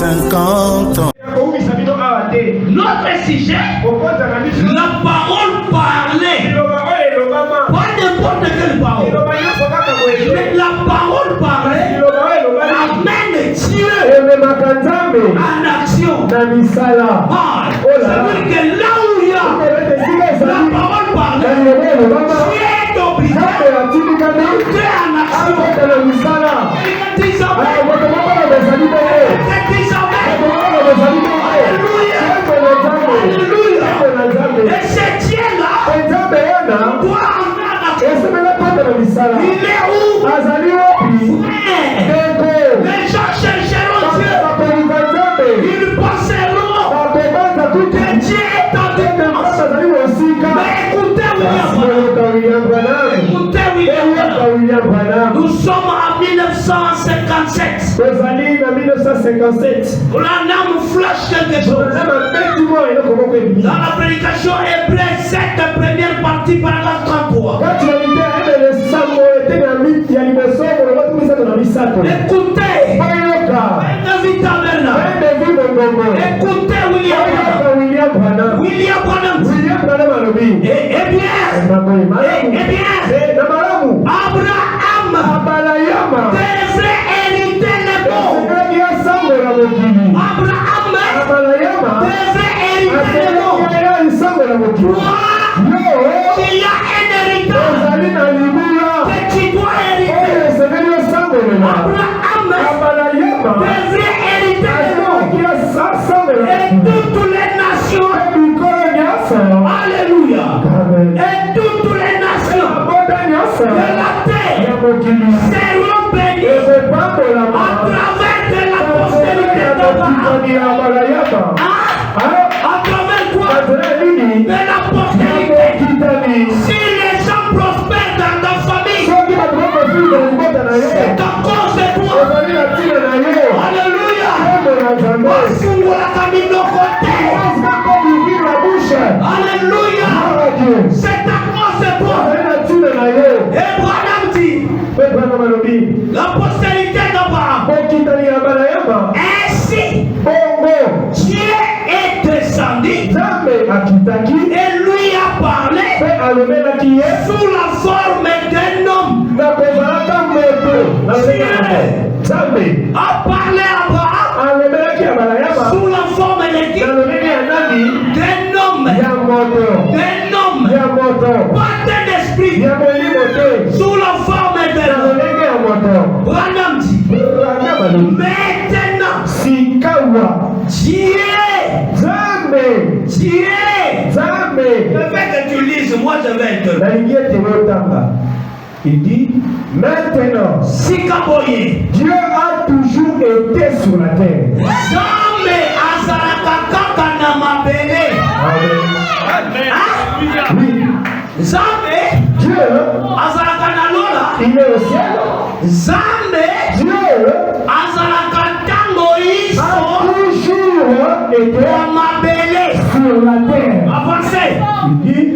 50 ans. Notre sujet, la parole parlée. Pas n'importe quelle parole. Mais la parole parlée amène Dieu en action. C'est-à-dire que là où il y a la parole parlée, Dieu est obligé d'entrer en action. Et ce Dieu-là doit entrer en action. Il est où? Les gens chercheront Dieu. Ils penseront que Dieu est en défense. Mais écoutez William Branham. Nous sommes en 1957. Branham flash quelque chose. Dans la prédication hébraïque, cette première partie, paragraphe 33. Écoutez, écoutez William Branham. Eh bien, Abraham devrait hériter les bons. Abraham devrait hériter les bons. Toi, il y a un héritage que tu dois hériter. Abraham devrait hériter les bons. Et toutes les nations, alléluia, et toutes les nations de la terre seront bénies à travers de la postérité d'Abraham. À travers quoi? De la postérité. Si les gens prospèrent dans ta famille, c'est à cause de toi. Alléluia. Alléluia. C'est à cause de toi. Et Branham dit, la postérité d'Abraham. Ainsi, Dieu est descendu et lui a parlé sous la forme d'un homme. Dieu a parlé à Abraham sous la forme d'un homme. Pas d'un esprit. Sous la forme d'un homme. Branham dit, maintenant, Dieu. Le fait que tu lises, moi je vais interrompre. Il dit, maintenant, Dieu a toujours été sur la terre. Dieu, il est au ciel. Dieu a toujours été sur la terre. Avancez. Il dit,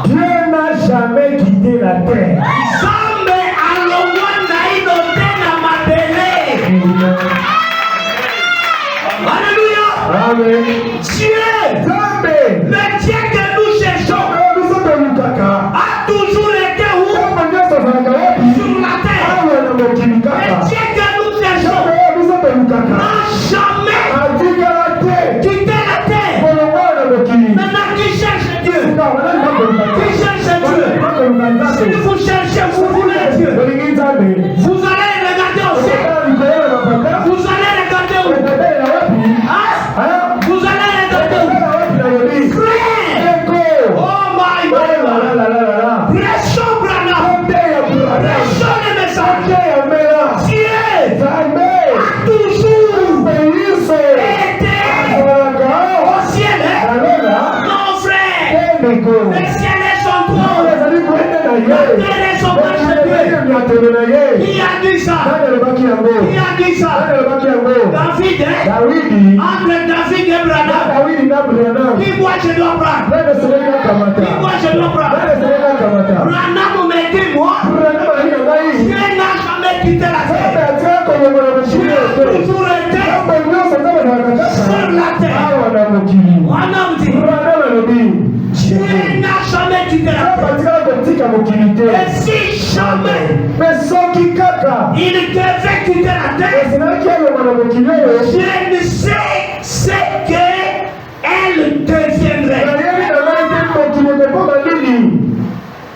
Dieu n'a jamais quitté la terre. Alléluia. Amen. Dieu, le Dieu que nous cherchons, a toujours été où? Sur la terre. Le Dieu que nous cherchons n'a jamais quitté la terre. Maintenant, qui cherche Dieu? Qui cherche Dieu? Si vous cherchez, vous voulez Dieu. Vous allez regarder au ciel. Vous allez regarder où? Vous allez regarder où? Frère! Oh my God! Prêchons Branham! Prêchons les messages! Dieu a toujours été au ciel! Non frère! Le ciel est son trône! La terre est son marche de Dieu! Qui a dit ça? David, entre David et Branham. Qui moi je dois prendre? Branham me dit moi. Dieu n'a jamais quitté la terre. Dieu a toujours été Et si jamais il devait quitter la terre, je ne sais ce qu'elle deviendrait.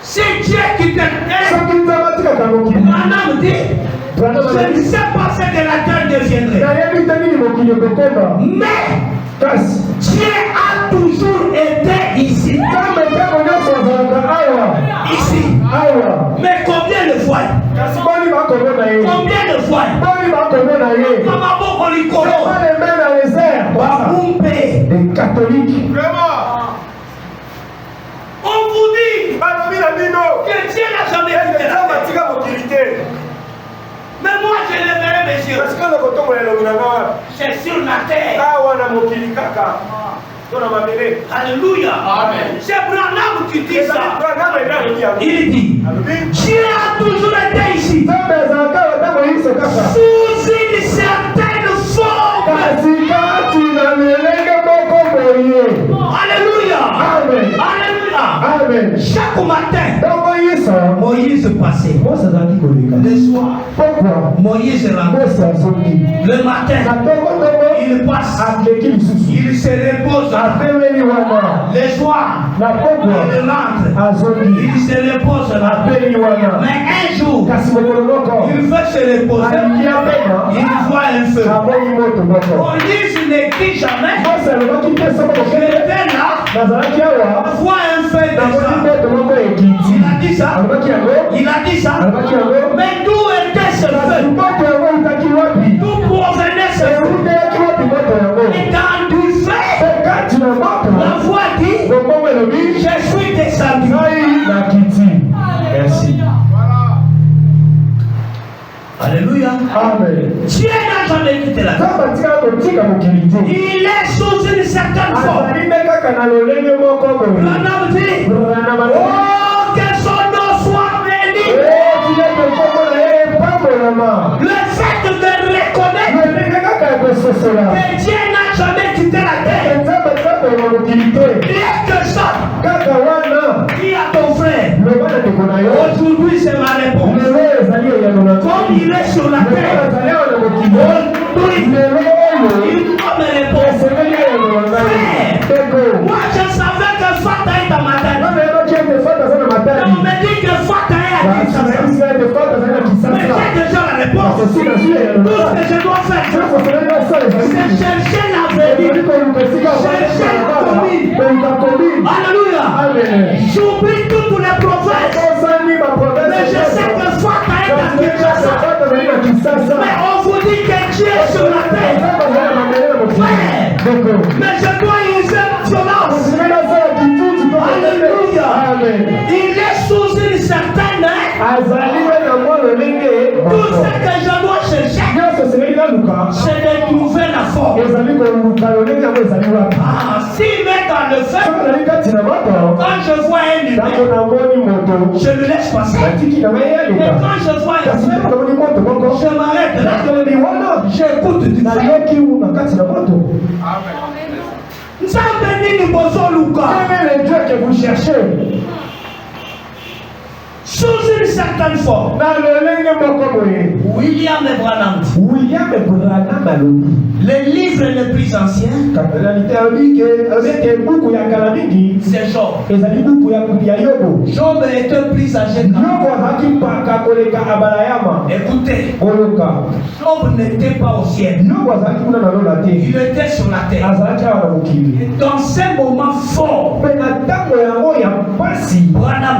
Si Dieu quittait la terre, Branham dit, je ne sais pas ce que la terre deviendrait. Mais Dieu a toujours été ici. Ici. Mais combien de fois? Combien de fois? Des catholiques. On vous dit que Dieu n'a jamais quitté la terre. Mais moi je le verrai, messieurs. C'est sur la terre. Alléluia. Amen. C'est Branham qui dit ça. Il dit, Dieu a toujours été ici. Sous une certaine forme. Alléluia. Amen. Alléluia. Amen. Chaque matin, Moïse passait. Le soir, Moïse rentre. Le matin, il passe. Il se repose. Le soir, il rentre. Il se repose. Mais un jour, il veut se reposer. Il voit un feu. Moïse ne dit jamais. Je vais là, voit un feu déjà. Il a dit ça. Il a dit ça. Mais d'où était ce feu? D'où provenait ce feu? Et dans du feu, la voix dit, je suis descendu. Merci. Alléluia. Amen. Dieu n'a jamais quitté la terre. Il est sous une certaine forme. Branham dit, oh, que son nom soit béni. Le fait de reconnaître que Dieu n'a jamais quitté la terre. Bien que ça, dis à ton frère, aujourd'hui c'est ma réponse. Comme il est sur la terre, aujourd'hui, il doit me répondre. Frère, moi je savais que Fata est dans ma tête. On me dit que Fata est à Kinshasa. Mais j'ai déjà la réponse. Tout ce que je dois faire, c'est chercher la vérité. Chercher la commune. Alléluia. J'oublie tous les prophètes. Mais je sais que Fata est à Kinshasa. Mais on vous dit que Dieu est sur la terre. Mais je dois user violence. Alléluia. Il est sous une certaine. Tout ce que je dois chercher, c'est de trouver la forme. S'il met dans le feu, quand je vois un humain, je le laisse passer. Et quand je vois un feu, je m'arrête là. J'écoute du feu. Nous avons béni nous posons Lucas. Quel est le Dieu que vous cherchez? Sous une certaine forme. William Branham. Le livre le plus ancien, c'est Job. Job était plus âgé que écoutez, Job n'était pas au ciel. Il était sur la terre. Et dans ces moments forts, Branham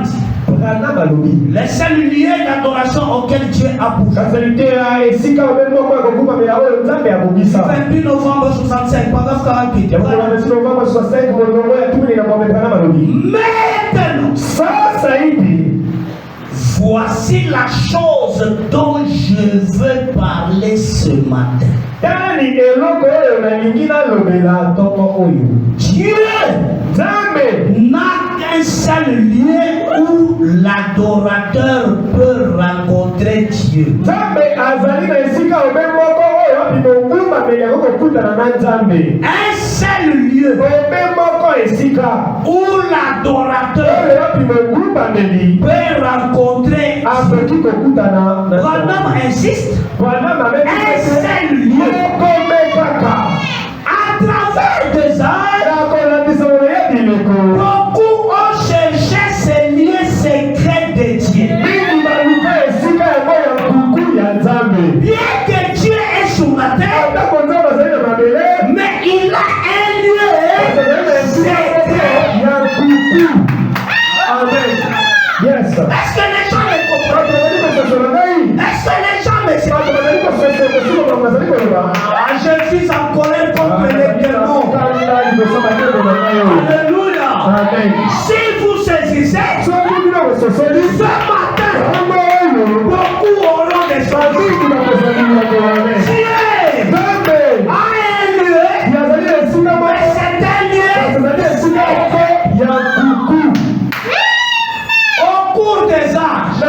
dit, les seuls lieux d'adoration auxquels Dieu a poussé. 28 novembre 65, paragraphe 48. Maintenant, voici la chose dont je veux parler ce matin. Dieu n'a qu'un seul lieu où l'adorateur peut rencontrer Dieu. Un seul lieu où l'adorateur peut rencontrer. Branham insiste. Un seul lieu. À travers des âges, beaucoup ont cherché ces lieux secrets de Dieu. Bien que Dieu est sur la terre, mais il a un lieu secret. Yes. Est-ce que les gens me comprennent? Est-ce que les gens me comprennent? Je suis en colère contre les démons. Alléluia. Si vous saisissez, ce matin, beaucoup auront des choses. Dieu a un lieu, mais c'est un lieu. Au cours des âges,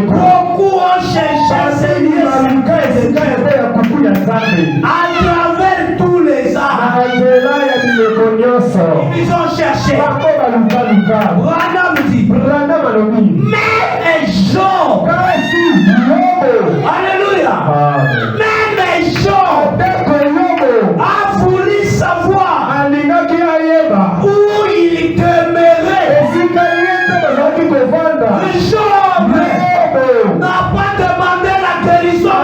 beaucoup ont cherché ces lieux à travers tous les âges. Ils ont cherché. Branham dit, même Job, alléluia, même Job a voulu savoir où il demeurait. Job n'a pas demandé la guérison.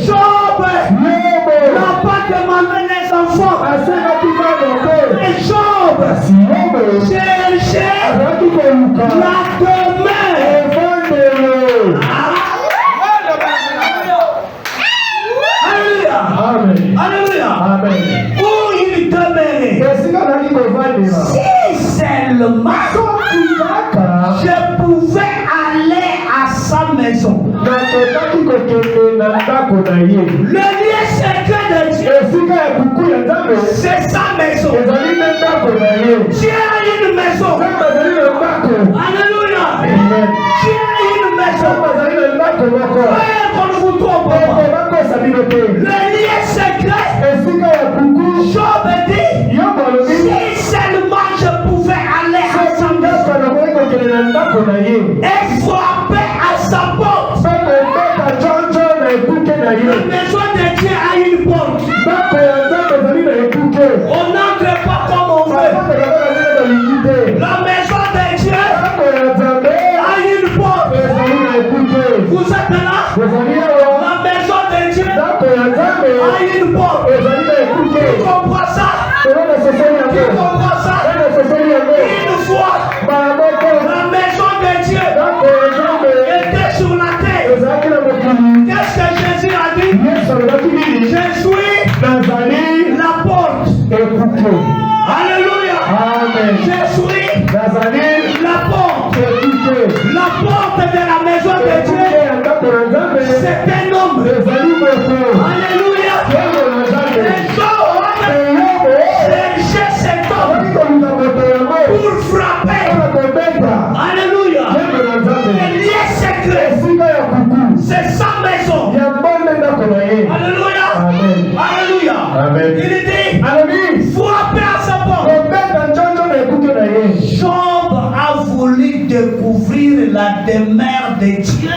Job n'a pas demandé les enfants. Mais Job cherchait la demeure. Alléluia. Alléluia. Où il demeurait. Si seulement je pouvais aller à sa maison. Le lieu secret de Dieu, c'est sa maison. Dieu a une maison. Alléluia. Dieu a une maison. Frère, qu'on ne vous trompe pas. Le lieu secret, Job dit, si seulement je pouvais aller à sa maison et frapper à sa porte. La maison de Dieu a une porte. On n'entre pas comme on veut. La maison de Dieu a une porte. Vous êtes là? La maison de Dieu a une porte. Tu comprends ça? Tu comprends ça? Une fois, la maison de Dieu était sur la terre. Qu'est-ce que Jésus a dit? Je suis la porte. Alléluia. Je suis la porte. La porte de la maison de Dieu, c'est un homme. Alléluia. Les gens cherchaient cet homme pour frapper. Alléluia. Le lieu secret, c'est sa maison. Alléluia. Alléluia. Il dit, frapper à sa porte. Job a voulu découvrir la demeure de Dieu.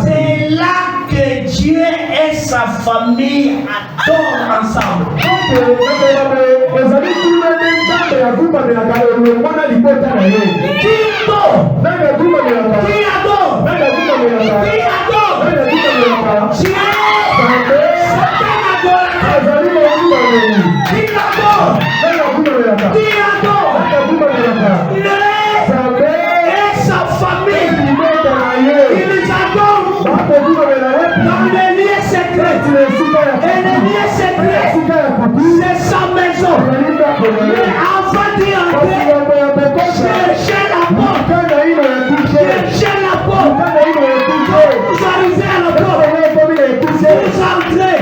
C'est là que Dieu et sa famille adorent ensemble. C'est sa maison. Mais avant d'y entrer, cherchez la porte. Cherchez la porte. Vous arrivez à la porte. Vous entrez.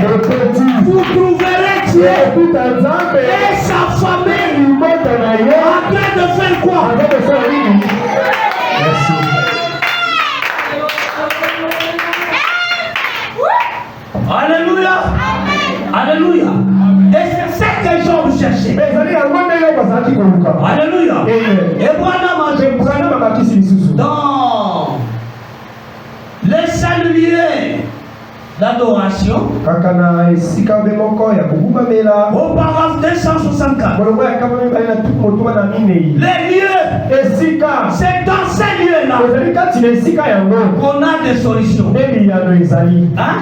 Vous trouverez Dieu et sa famille en train de faire quoi? chercher. Alléluia. Et voilà, dans les seuls lieux d'adoration, au paragraphe 264, les lieux, c'est dans ces lieux-là qu'on a des solutions. Hein?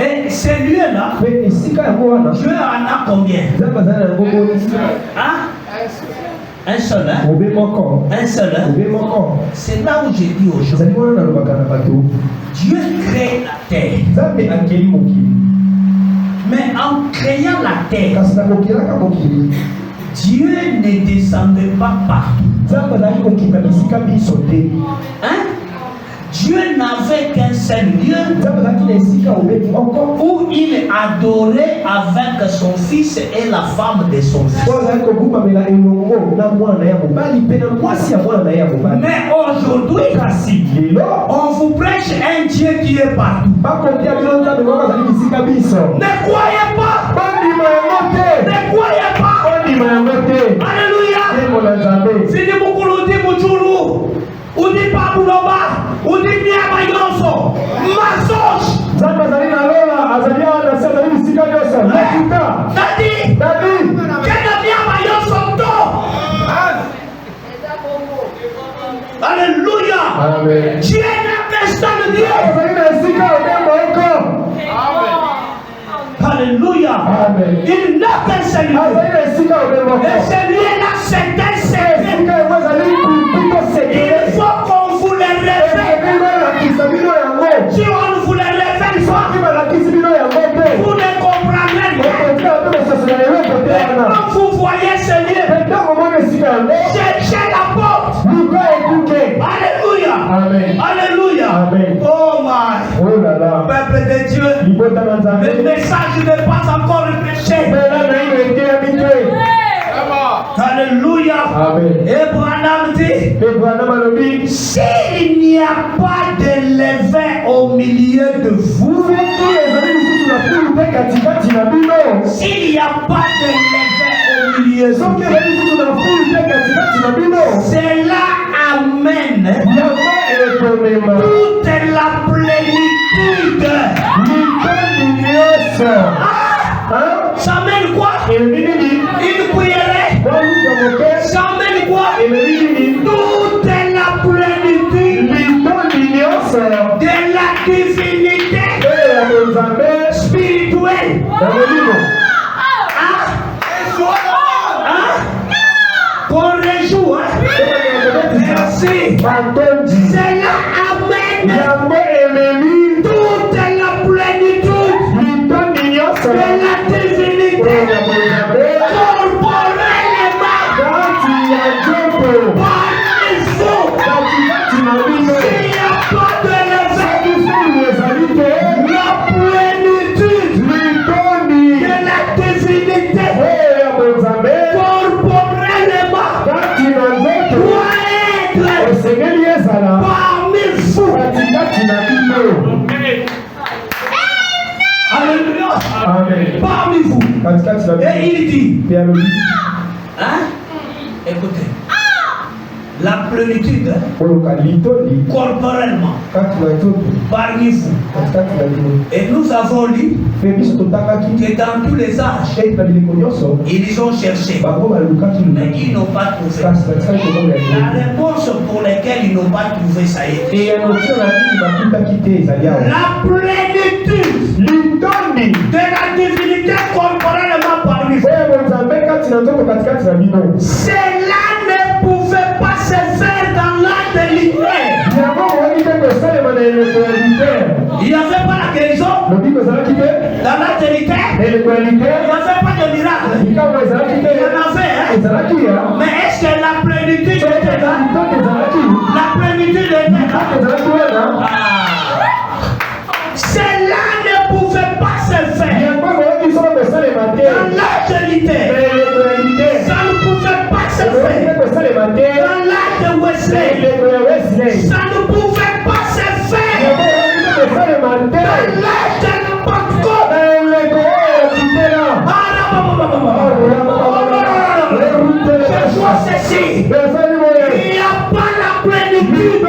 Et ces lieux-là, Dieu en a combien? Hein? Un seul, hein? Un seul, hein? C'est là où j'ai dit aux gens, Dieu crée la terre. Mais en créant la terre, Dieu ne descendait pas partout. Hein? Dieu n'avait qu'un seul lieu où il adorait avec son fils et la femme de son fils. Mais aujourd'hui, on vous prêche un Dieu qui est partout. Ne croyez pas. Ne croyez pas. Alléluia. Fini Moukoulou di Mouchoulou. Ou di Pabouloba. Ou di Niama Yonso. Masoch. Dadi. Kena Niama Yonso to. Alléluia. Dieu n'a pas de Dieu. Alléluia. Il n'a qu'un seul lieu. Et celui-là, c'est un secret. Il faut qu'on vous le révèle. Si on vous le révèle pas, vous ne comprendrez pas. Quand vous voyez ce lieu, cherchez la porte. Alléluia. Alléluia. Oh my. Peuple de Dieu. Le message n'est pas encore prêché. Alléluia. Et Branham dit, s'il n'y a pas de levain au milieu de vous, s'il n'y a pas de levain au milieu de vous, cela amène toute la plénitude. Ça amène quoi? Une cuillerée. Ça amène quoi? Toute la plénitude de la divinité spirituelle. Qu'on réjoue. Merci. Cela amène toute la plénitude de la divinité corporellement. S'il n'y a pas de levain, la plénitude de la divinité corporellement doit être parmi vous. Alléluia. Parmi vous. Et il dit, hein? Écoutez, la plénitude corporellement parmi vous. Et nous avons lu que dans tous les âges, ils ont cherché, mais ils n'ont pas trouvé. La réponse pour laquelle ils n'ont pas trouvé, ça y est. La plénitude de la divinité corporellement parmi vous. Cela ne pouvait pas se faire dans l'altérité. Il n'y avait pas la guérison. Dans l'altérité, il n'y avait pas de miracle. Il y en avait, hein? Mais est-ce que la plénitude était là? La plénitude était là. Cela ne pouvait pas se faire dans l'altérité. Ça ne pouvait pas se faire dans l'âge de Wesley. Ça ne pouvait pas se faire dans l'âge de Pentecôte. ceci. Il n'y a pas la plénitude.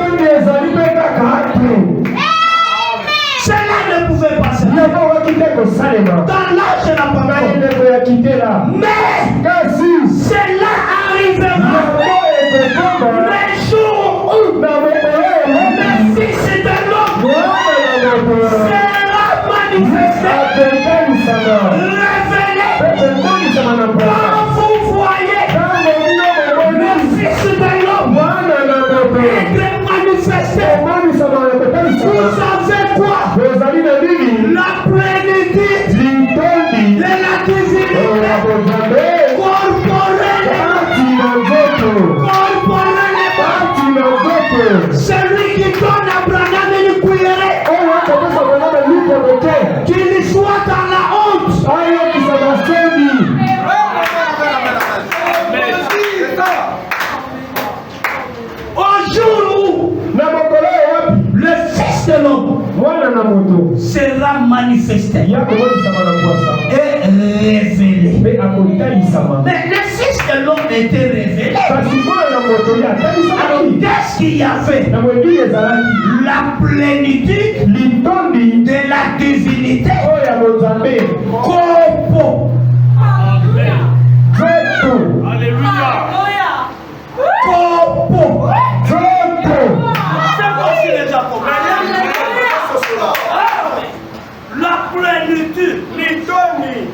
Cela ne pouvait pas se faire. Dans l'âge de la parole. Mais cela arrivera. Les jours où le Fils de l'homme sera manifesté, révélé. Quand vous voyez le Fils de l'homme être manifesté, vous savez quoi? La plénitude de la divinité corporelle. Celui qui donne à Branham une cuillerée, qu'il soit dans la honte. Au jour où le Fils de l'homme sera manifesté et révélé. Mais le Fils de l'homme était révélé. Alors qu'est-ce qu'il y avait? La plénitude de la divinité. Corpo. Alléluia. Corpo. La plénitude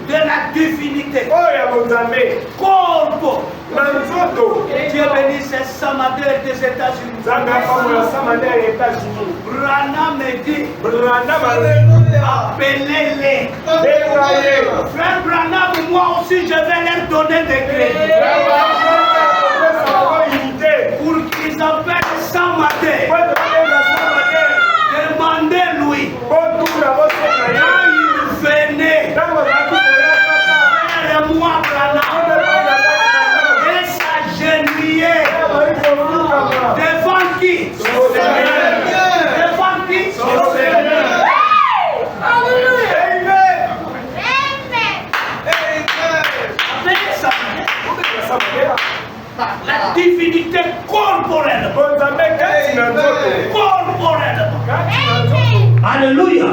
de la divinité. Corpo. Dieu bénisse Samader des États-Unis. Branham me dit, appelez-les. Frère Branham, moi aussi je vais leur donner des crédits. Pour qu'ils appellent Samader. Demandez-lui. Quand il venait, moi Branham. Et s'agenouiller devant qui? Devant qui? La divinité corporelle. Alléluia.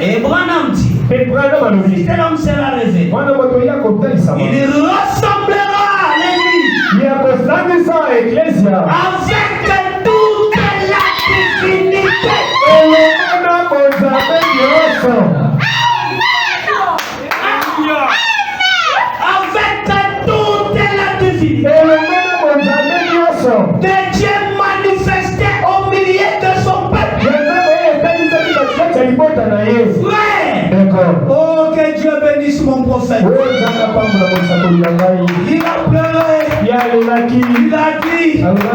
Et Branham dit, l'homme sera révélé. Il ressemblera à l'Église avec toute la divinité. Avec toute la divinité de Dieu manifesté au milieu de son peuple. Frère, oh que Dieu bénisse mon prophète. Il a pleuré. Il a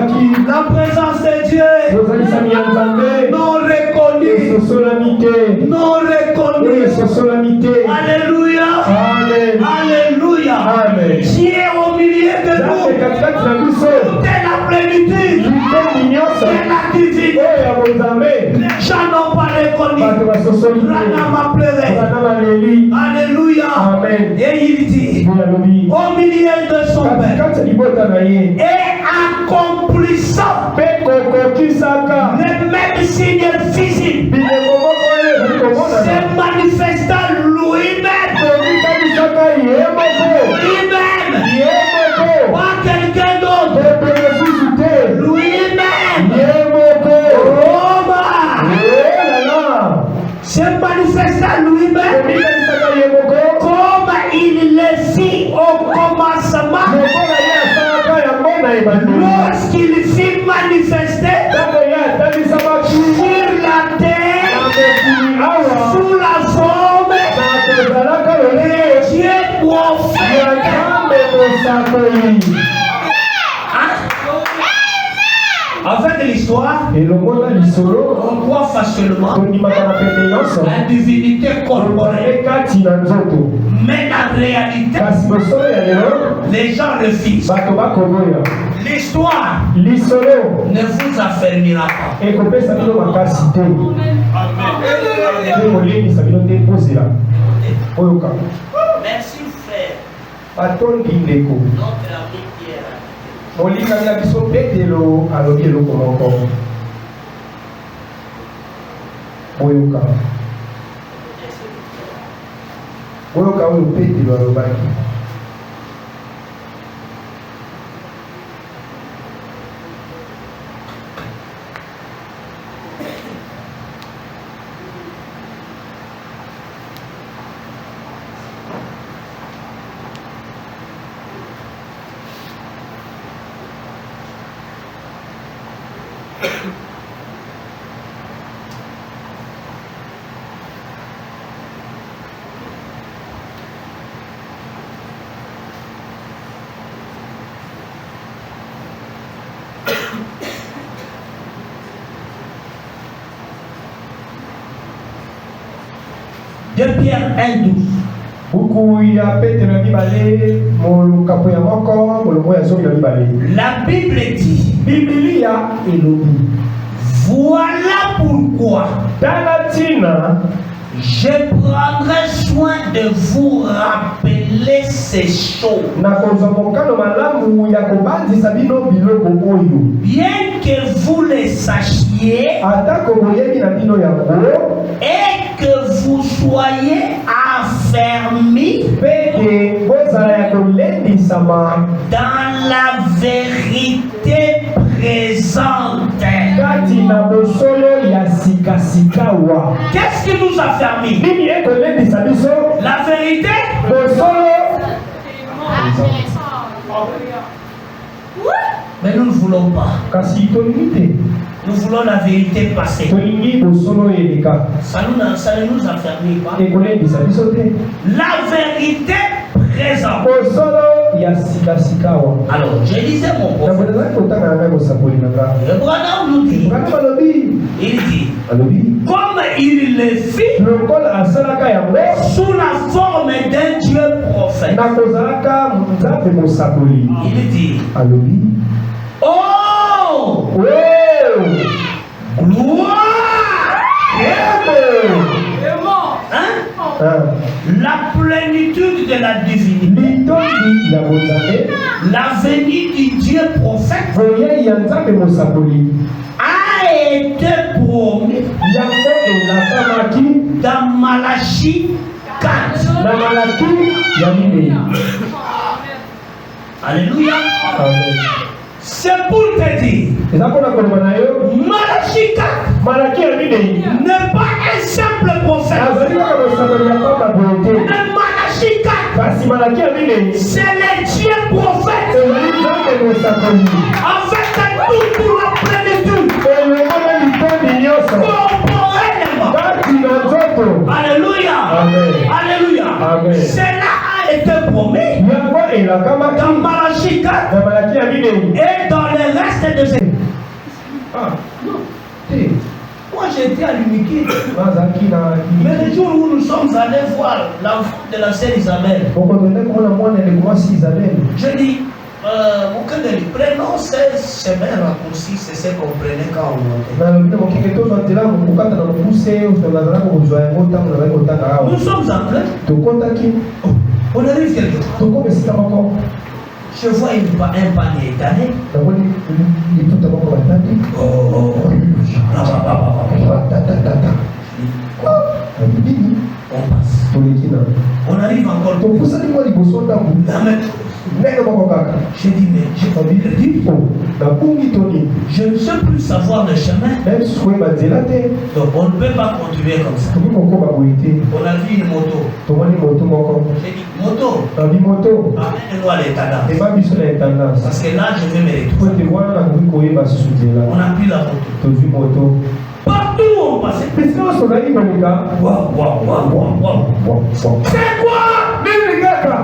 dit la présence de Dieu non reconnue. Non reconnue. Alléluia. Alléluia. Dieu au milieu de nous. Toute la plénitude de la divinité. Les gens n'ont pas reconnu. Branham a pleuré. Alléluia. Et il dit au milieu de son peuple et accomplissant le même signe physique, se manifestant lui-même, pas quelqu'un d'autre, lui-même, se manifestant lui-même, comme il le fit au commencement, lorsqu'il fit manifester sur la terre, sous la forme de Dieu prophète. Avec l'histoire, on croit facilement la divinité corporelle. Mais la réalité, les gens refusent. L'histoire ne vous affermira pas. Merci frère. Notre ami Pierre. Molinga ya biso Petelo alobi eloko moko. Boyoka. Boyoka oyo Petelo alobaki. De Pierre 1:12. Buku ya Petelo mibale molukapo ya moko molongo ya zomi na mibale. La Bible dit, Biblia elobi. voilà pourquoi Tala tina je prendrai soin de vous rappeler ces choses. nakozwa mokano malamu ya kobandisa bino biloko oyo. Bien que vous les sachiez Atako boyebi na bino yango et que vous soyez affermis pete bozala ya kolendisama dans la vérité présente. kati na bosolo ya sikasikawa. Qu'est-ce qui nous a fermis? Nini ekolendisa biso La vérité. bosolo. Mais nous ne voulons pas. Kasi tolingi te. Nous voulons la vérité passée. Tolingi bosolo eleka. Ça ne nous a fermis pas. Ekolendisa biso te. La vérité présente. Bosolo ya sikasikawa. Alors, je disais mon Na prophète. bonazaki kotanga na ngai mosakoli na nga. Le Branham nous dit, Kana balobi. il dit, Alobi. comme il le fit Lokola asalaka yango. sous la forme d'un Dieu prophète. Nakozalaka nzambe mosakoli. Il dit, Alobi. oh, gloire, hein? La plénitude de la divinité, Litondi ya bozambe. la venue du Dieu prophète Boye ya nzambe mosakoli. a été promis Yango elakamaki dans Malachie 4. na malaki ya minei. Alléluia. Amen. C'est pour te dire, Eza mpona koloba na yo Malachie 4 malaki ya minei n'est pas un simple prophète. azali kaka mosakoli ya pamba boye te. Mais Malachie 4, Kasi malaki ya minei c'est le Dieu prophète ezali nzambe mosakoli avec toute la plénitude elongo na litondi nyonso corporellement. kati na nzoto. Alléluia. Amen. Alléluia. Amen. Cela a été promis Yango elakamaki dans Malachie 4 na malaki ya minei. et dans le reste de ces. Ah, te Moi j'étais à l'uniquité. bazalaki na Mais le jour où nous sommes allés voir l'enfant de la sœur Isabelle, okotonde komona mwana eleko mwasi Isabelle. je dis, mon cœur de lui, prenons ce chemin raccourci, c'est ce qu'on prenait quand on montait. nalobi na mokenge tozwa nzela kokata na mokuse nazalaka kozwa yango ntango nazali kotanga awa. Nous sommes en train, Tokotaki on arrive quelque part. tokoma esika moko Je vois un panier étalé. namoni liputa moko batandi. Nini On passe. toleki na On arrive encore. topusani mwa liboso ndambu ndenge moko kaka. Je dis, mais j'ai envie de dire, nabungi toni je ne sais plus savoir le chemin. même soki koyeba nzela te Donc on ne peut pas continuer comme ça. tokoki kokoma boye te. On a vu une moto. tomoni moto moko J'ai dit, moto, nabi moto amène-nous à l'état. eba biso na etendance Parce que là, je vais me po retrouver. ete wana nakoki koyeba susu nzela. On a pris la moto. tozwi moto Partout où on passait. esika nyonso ozali koleka. C'est quoi? nini kaka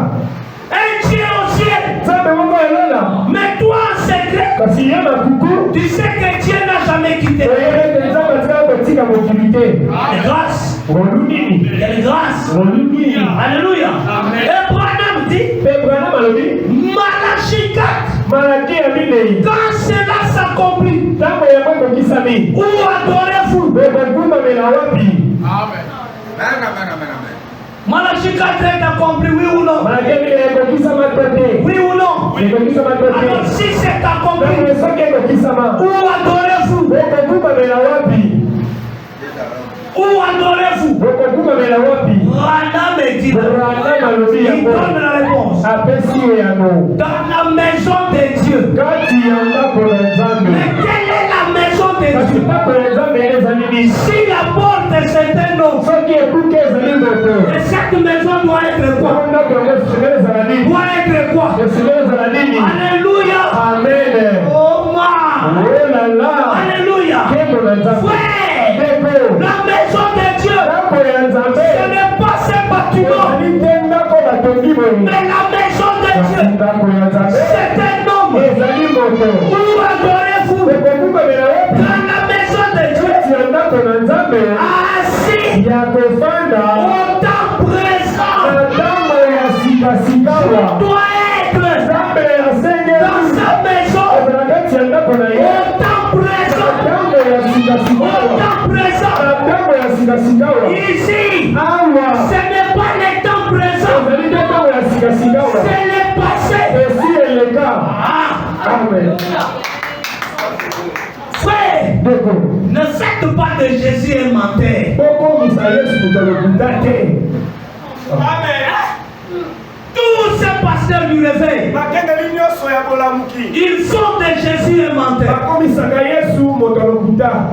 Un Dieu au ciel. nzambe moko elala Mais toi en secret, kasi ye na kuku tu sais que Dieu n'a jamais quitté. oyeba ete nzambe atikala kotika mokili te. Les grâces. ngolu nini Il y a les grâces. ngolu nini. Alléluia. Et Branham dit, mpe Branham alobi Malachie 4, malaki ya minei quand cela s'accomplit, ntango yango ekokisami où adorez-vous? ekogumamela wapi. Malachie 4 est accompli, oui ou non? malaki ya minei ekokisama to te. Oui ou non? ekokisama to Alors te. si c'est accompli, où adorez-vous? Où adorez-vous? Rana me dit, il donne la réponse. Dans la maison de Dieu. Mais quelle est la maison de Dieu? Si la porte c'est un homme, et cette maison doit être quoi? Doit être quoi? Alléluia. Amen. Oh ma. Alléluia. Frère, la maison de Dieu, ce n'est pas ce bâtiment, mais la maison de Dieu, c'est un homme. Où adorez-vous? Dans la maison de Dieu, assis, au temps présent, doit être dans sa maison, au temps présent, ici, ce n'est pas le temps présent, c'est le passé. Frère, ne faites pas de Jésus un menteur. Amen. Tous ces pasteurs du réveil, ils sont de Jésus un menteur.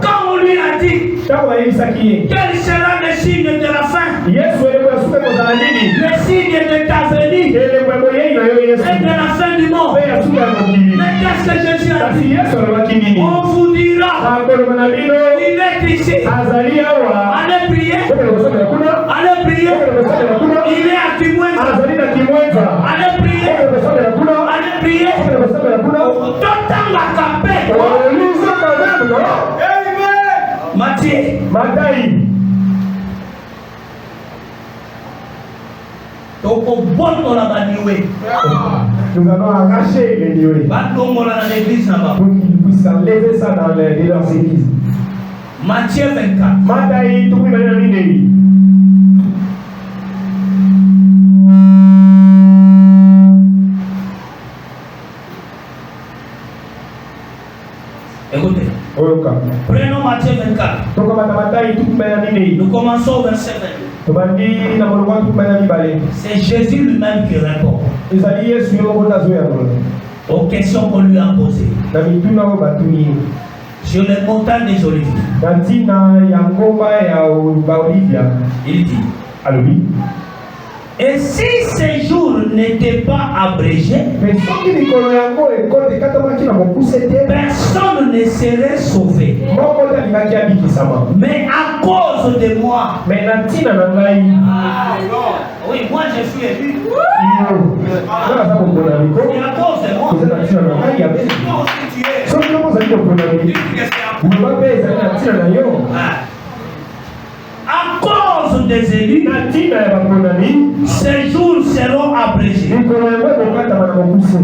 Quand on lui a dit quel sera le signe de la fin, le signe de ta venue et de la fin du monde, mais qu'est-ce que Jésus a dit? On vous dira, il est ici. Allez prier, allez prier, il est à Kimwenza. Allez prier, allez prier. Total la capelle. Matthieu. Donc on bonne dans la maniouée. Nous allons arracher les nuées Pour qu'ils puissent enlever ça dans leurs églises. Matthieu 24. Écoutez. Prenons Matthieu 24. Nous commençons au verset 22. C'est Jésus lui-même qui répond aux questions qu'on lui a posées. Sur les montagnes des Oliviers. Il dit, et si ces jours n'étaient pas abrégés, personne ne serait sauvé. Mais à cause de moi, oui, moi je suis élu. Et à cause de moi, à cause des élus, ces jours seront abrégés.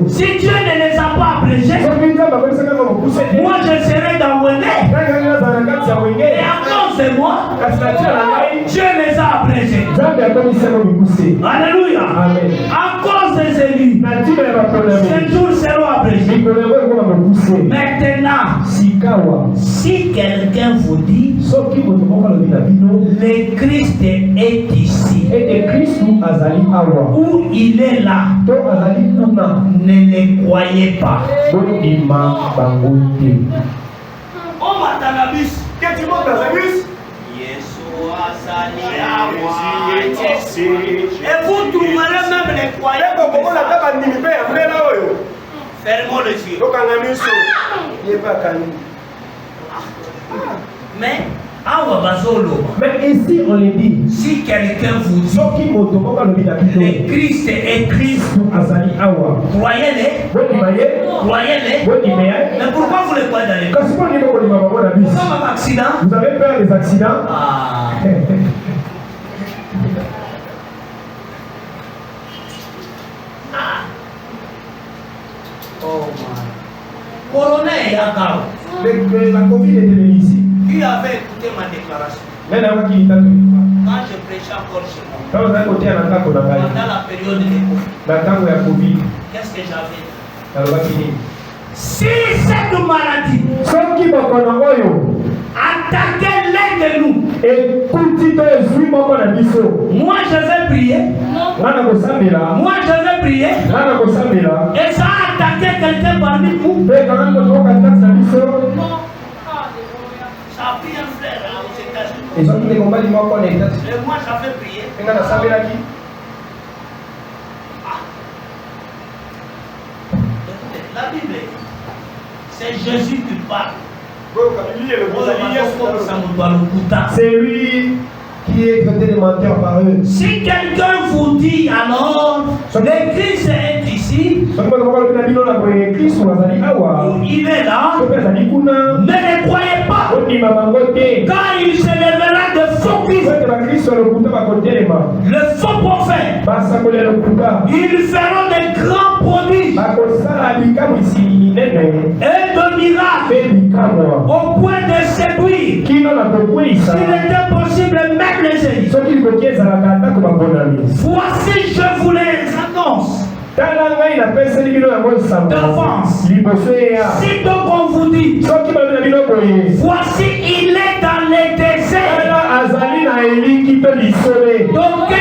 Si Dieu ne les a pas abrégés, moi je serai dans Wendé. Et à cause de moi, Dieu les a abrégés. Alléluia. À cause des élus, ces jours seront abrégés. Maintenant, si quelqu'un vous dit le Christ est ici, où il est là, ne le croyez pas. Oh Matanabus, qu'est-ce que tu montes dans un bus? Et vous trouverez même les croyants. Fermons les yeux. Mais ici on le dit, si quelqu'un vous dit le Christ est Christ, croyez-les. Croyez-les. Mais pourquoi vous les croyez dans les bus? Comme un accident. Vous avez peur des accidents? Oh my. Colonel Yakao. La Covid était venue ici. Qui avait écouté ma déclaration? Quand je prêchais encore chez moi, pendant la période de Covid, qu'est-ce que j'avais? Si cette maladie soki bokono oyo attaquait l'un de nous, ekuti to ezwi moko na biso, moi je vais prier. ngana kosambela, Moi je vais prier. ngana kosambela, Et ça a attaqué quelqu'un parmi vous. mpe kaka moto katikati na biso Ça a pris un frère aux États-Unis. ezokinde mobali moko na etati Et moi j'avais prié. mpe nga nasambelaki. Écoutez, la Bible, c'est Jésus qui parle. C'est lui qui est traité de menteur par eux. Si quelqu'un vous dit alors, le Christ est ici, il est là, ne les croyez pas, car il se lèvera de faux Christ, le faux prophète. Ils feront des grands prodiges et de miracles au point de séduire. S'il était possible, même les élites. Voici, je vous les annonce d'avance. Si donc on vous dit, voici, il est dans les déserts. Donc, il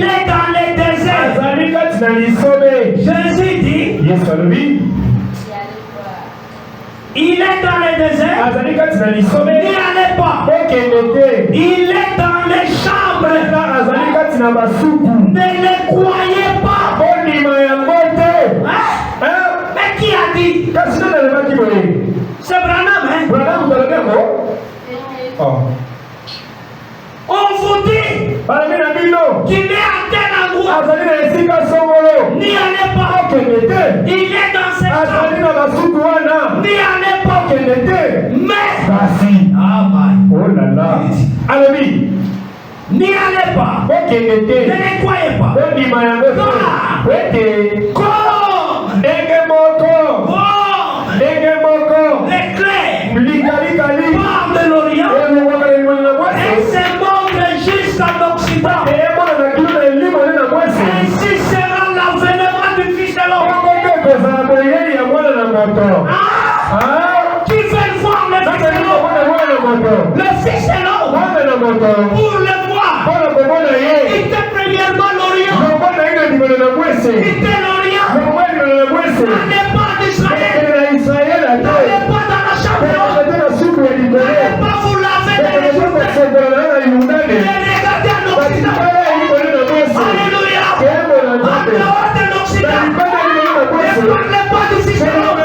est dans les déserts. Jésus dit, il est dans les déserts. N'y allez pas. Il est dans les chambres. Ne les croyez pas. Hein? Mais qui a dit? C'est Branham, hein? On vous dit qu'il est à tel endroit. N'y allez pas. Il est dans cette chambre. N'y allez pas. Mais Oh là là. Allez, n'y allez pas. Ne les croyez pas. L'éclair part de l'Orient et se montre jusqu'à l'Occident. Ainsi sera l'avènement du Fils de l'homme. Qui veut voir le Fils de l'homme? Le Fils de l'homme, pour le voir, il était premièrement l'Orient. Il était l'Orient. N'allez pas d'Israël. N'allez pas dans la chambre. N'allez pas vous laver dans les jours. Regardez à l'Occident. Alléluia. En dehors de l'Occident. Ne parlez pas du Fils de l'homme.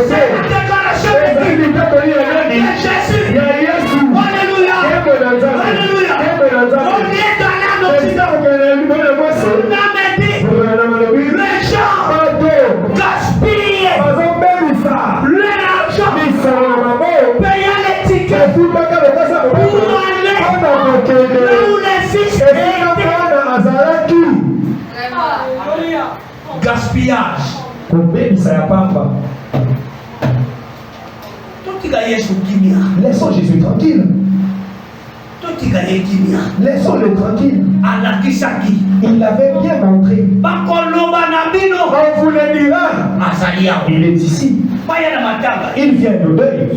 C'est la déclaration de Jésus. Alléluia. Alléluia. On est allé en Occident. On a dit, les gens gaspillent l'argent, payant les tickets pour aller là où les fils étaient. Gaspillage. Laissons Jésus tranquille. Laissons-le tranquille. Il l'avait bien montré. On vous le dira. Il est ici. Il vient de deuil.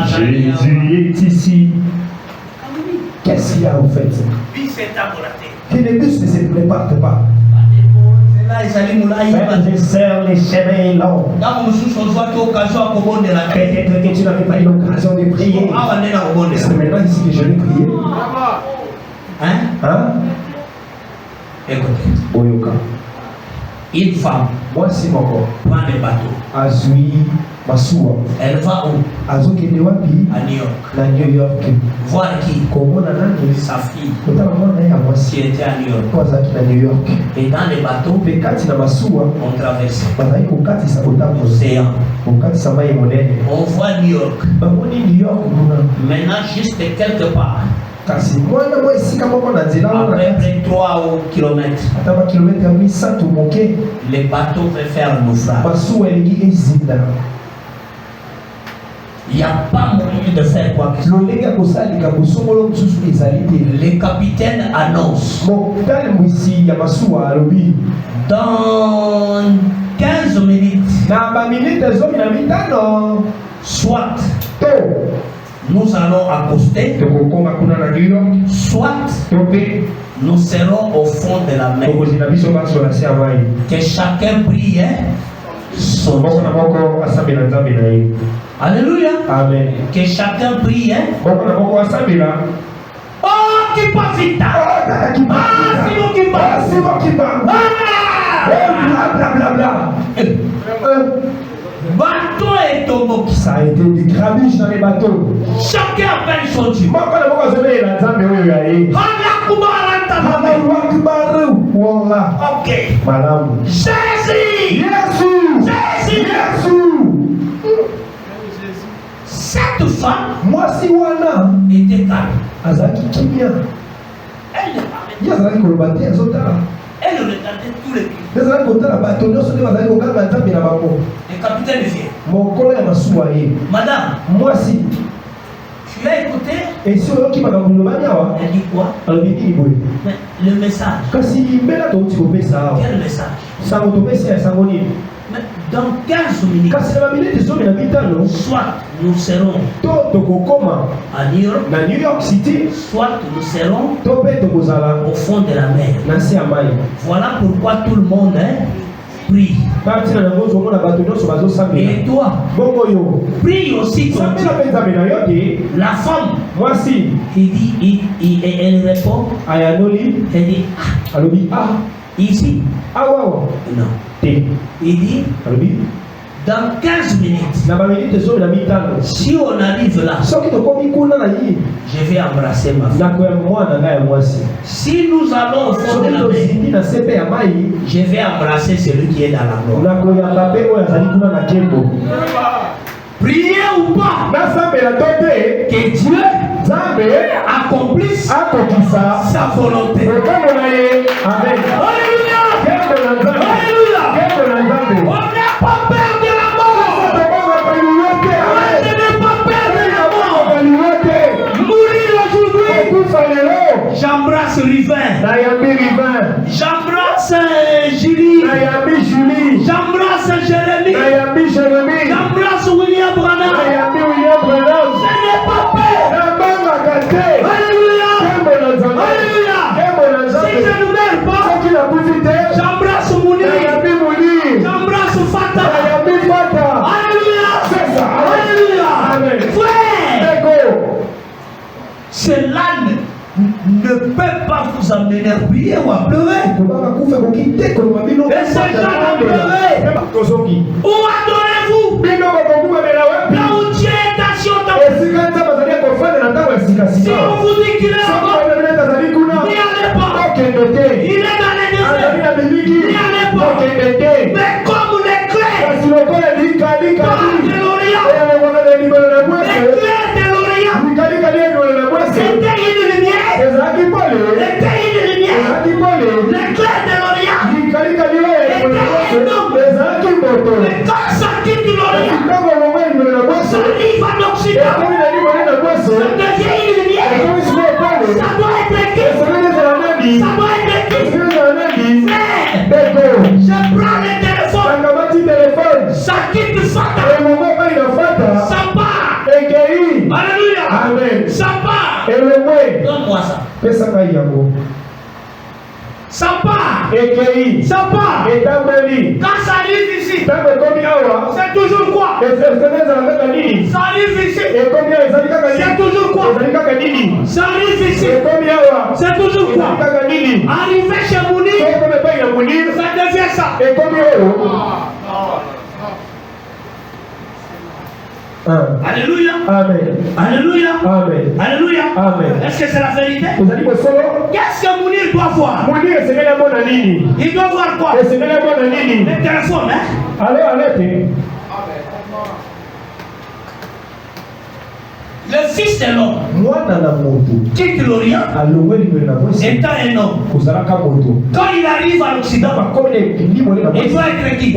Jésus est ici. Qu'est-ce qu'il y a en fait? Que les bus ne se préparent pas. Frères et sœurs, les chemins est long. Peut-être que tu n'avais pas eu l'occasion de prier. C'est maintenant ici que je vais prier. Hein? Écoutez, Oyoka. une femme Moi, si mon corps. prend le bateau. Azui Masua. Elle va où? Azoki de wapi? À New York. Na New York. Voir qui? Comment on a Sa fille Totalement na ya qui mwasi. était à New York. Kwa zaki na New York. Et dans le bateau, Pe kati na Masua. on traverse Bazaki kokatisa kotambola. l'océan. Kokatisa mai monene. On voit New York. Bamoni New York kuna. Maintenant, juste quelque part, Kasi mwana mwa esika moko na nzela à wana peu kati. près 3 kilomètres, Ata ba kilomètre 1100 moke. le bateau va faire naufrage. Masua elingi ezinda. Il n'y a pas moyen de faire quoi que ce soit. Lolenge akosalika bosongolo mosusu ezali te. Le capitaine annonce Mokali mwisi ya Masua alobi. dans dans 15 minutes, soit nous allons accoster, soit nous serons au fond de la mer. Que chacun prie son Alléluia. Amen. Que chacun prie. Oh, qui passe vite. Ah, c'est moi qui passe. C'est moi qui parle. Blablabla. Bateau est tombé. Ça a été du grabuge dans les bateaux. Chacun appelle son Dieu. Ok. Jésus. Cette femme moi si wana était calme. Azaki kimia. Elle ne parlait pas. Elle regardait tous les pays. Le capitaine vient. Madame, moi si tu as écouté? et si on qui m'a elle dit quoi? Mais le message. Quel message? Mais dans 15 minutes, soit nous serons à New York City, soit nous serons au fond de la mer. Voilà pourquoi tout le monde prie. Et toi, prie aussi. La femme, moi si, elle répond, elle dit, ici, non. Il dit, dans 15 minutes, si on arrive là, je vais embrasser ma femme. Si nous allons au fond de la mer, je vais embrasser celui qui est dans la mort. Priez ou pas, que Dieu accomplisse sa volonté. Amen. Alléluia. On n'a pas peur de la mort. Je n'ai pas peur de la mort. Mourir aujourd'hui. J'embrasse Rivin. J'embrasse Julie. J'embrasse Jérémie. J'embrasse William Branham. Je n'ai pas peur. Alléluia. Si je ne meurs pas, j'embrasse Mouni. J'embrasse Fata. Alléluia. Frère, cela ne peut pas vous amener à prier ou à pleurer. Et ces gens à pleurer. Où adorez-vous? Là où Dieu est assis au temple. Si on vous dit qu'il est là-bas, n'y allez pas. Il est dans les déserts. N'y allez pas. Mais comme les clés de l'Orient, c'était une lumière. Les clés de l'Orient étaient énormes. Mais quand ça quitte l'Orient, ça arrive à l'Occident. Ça devient une lumière. Ça doit être écrit. Ça doit être écrit. Mais je prends le téléphone. Ça quitte Satan. Ça part. Alléluia. Amen. Ça part. Donne-moi ça. Ça part. Ça part. Quand ça arrive ici, c'est toujours quoi? Ça arrive ici. C'est toujours quoi? Ça arrive ici. C'est toujours quoi? Arrivé chez Mouni, ça devient ça. Alléluia. Alléluia. Alléluia. Est-ce que c'est la vérité? Qu'est-ce que Mounir doit voir? Il doit voir quoi? Le téléphone, hein? Le fils de l'homme quitte l'Orient étant un homme. Quand il arrive à l'Occident, il doit être qui?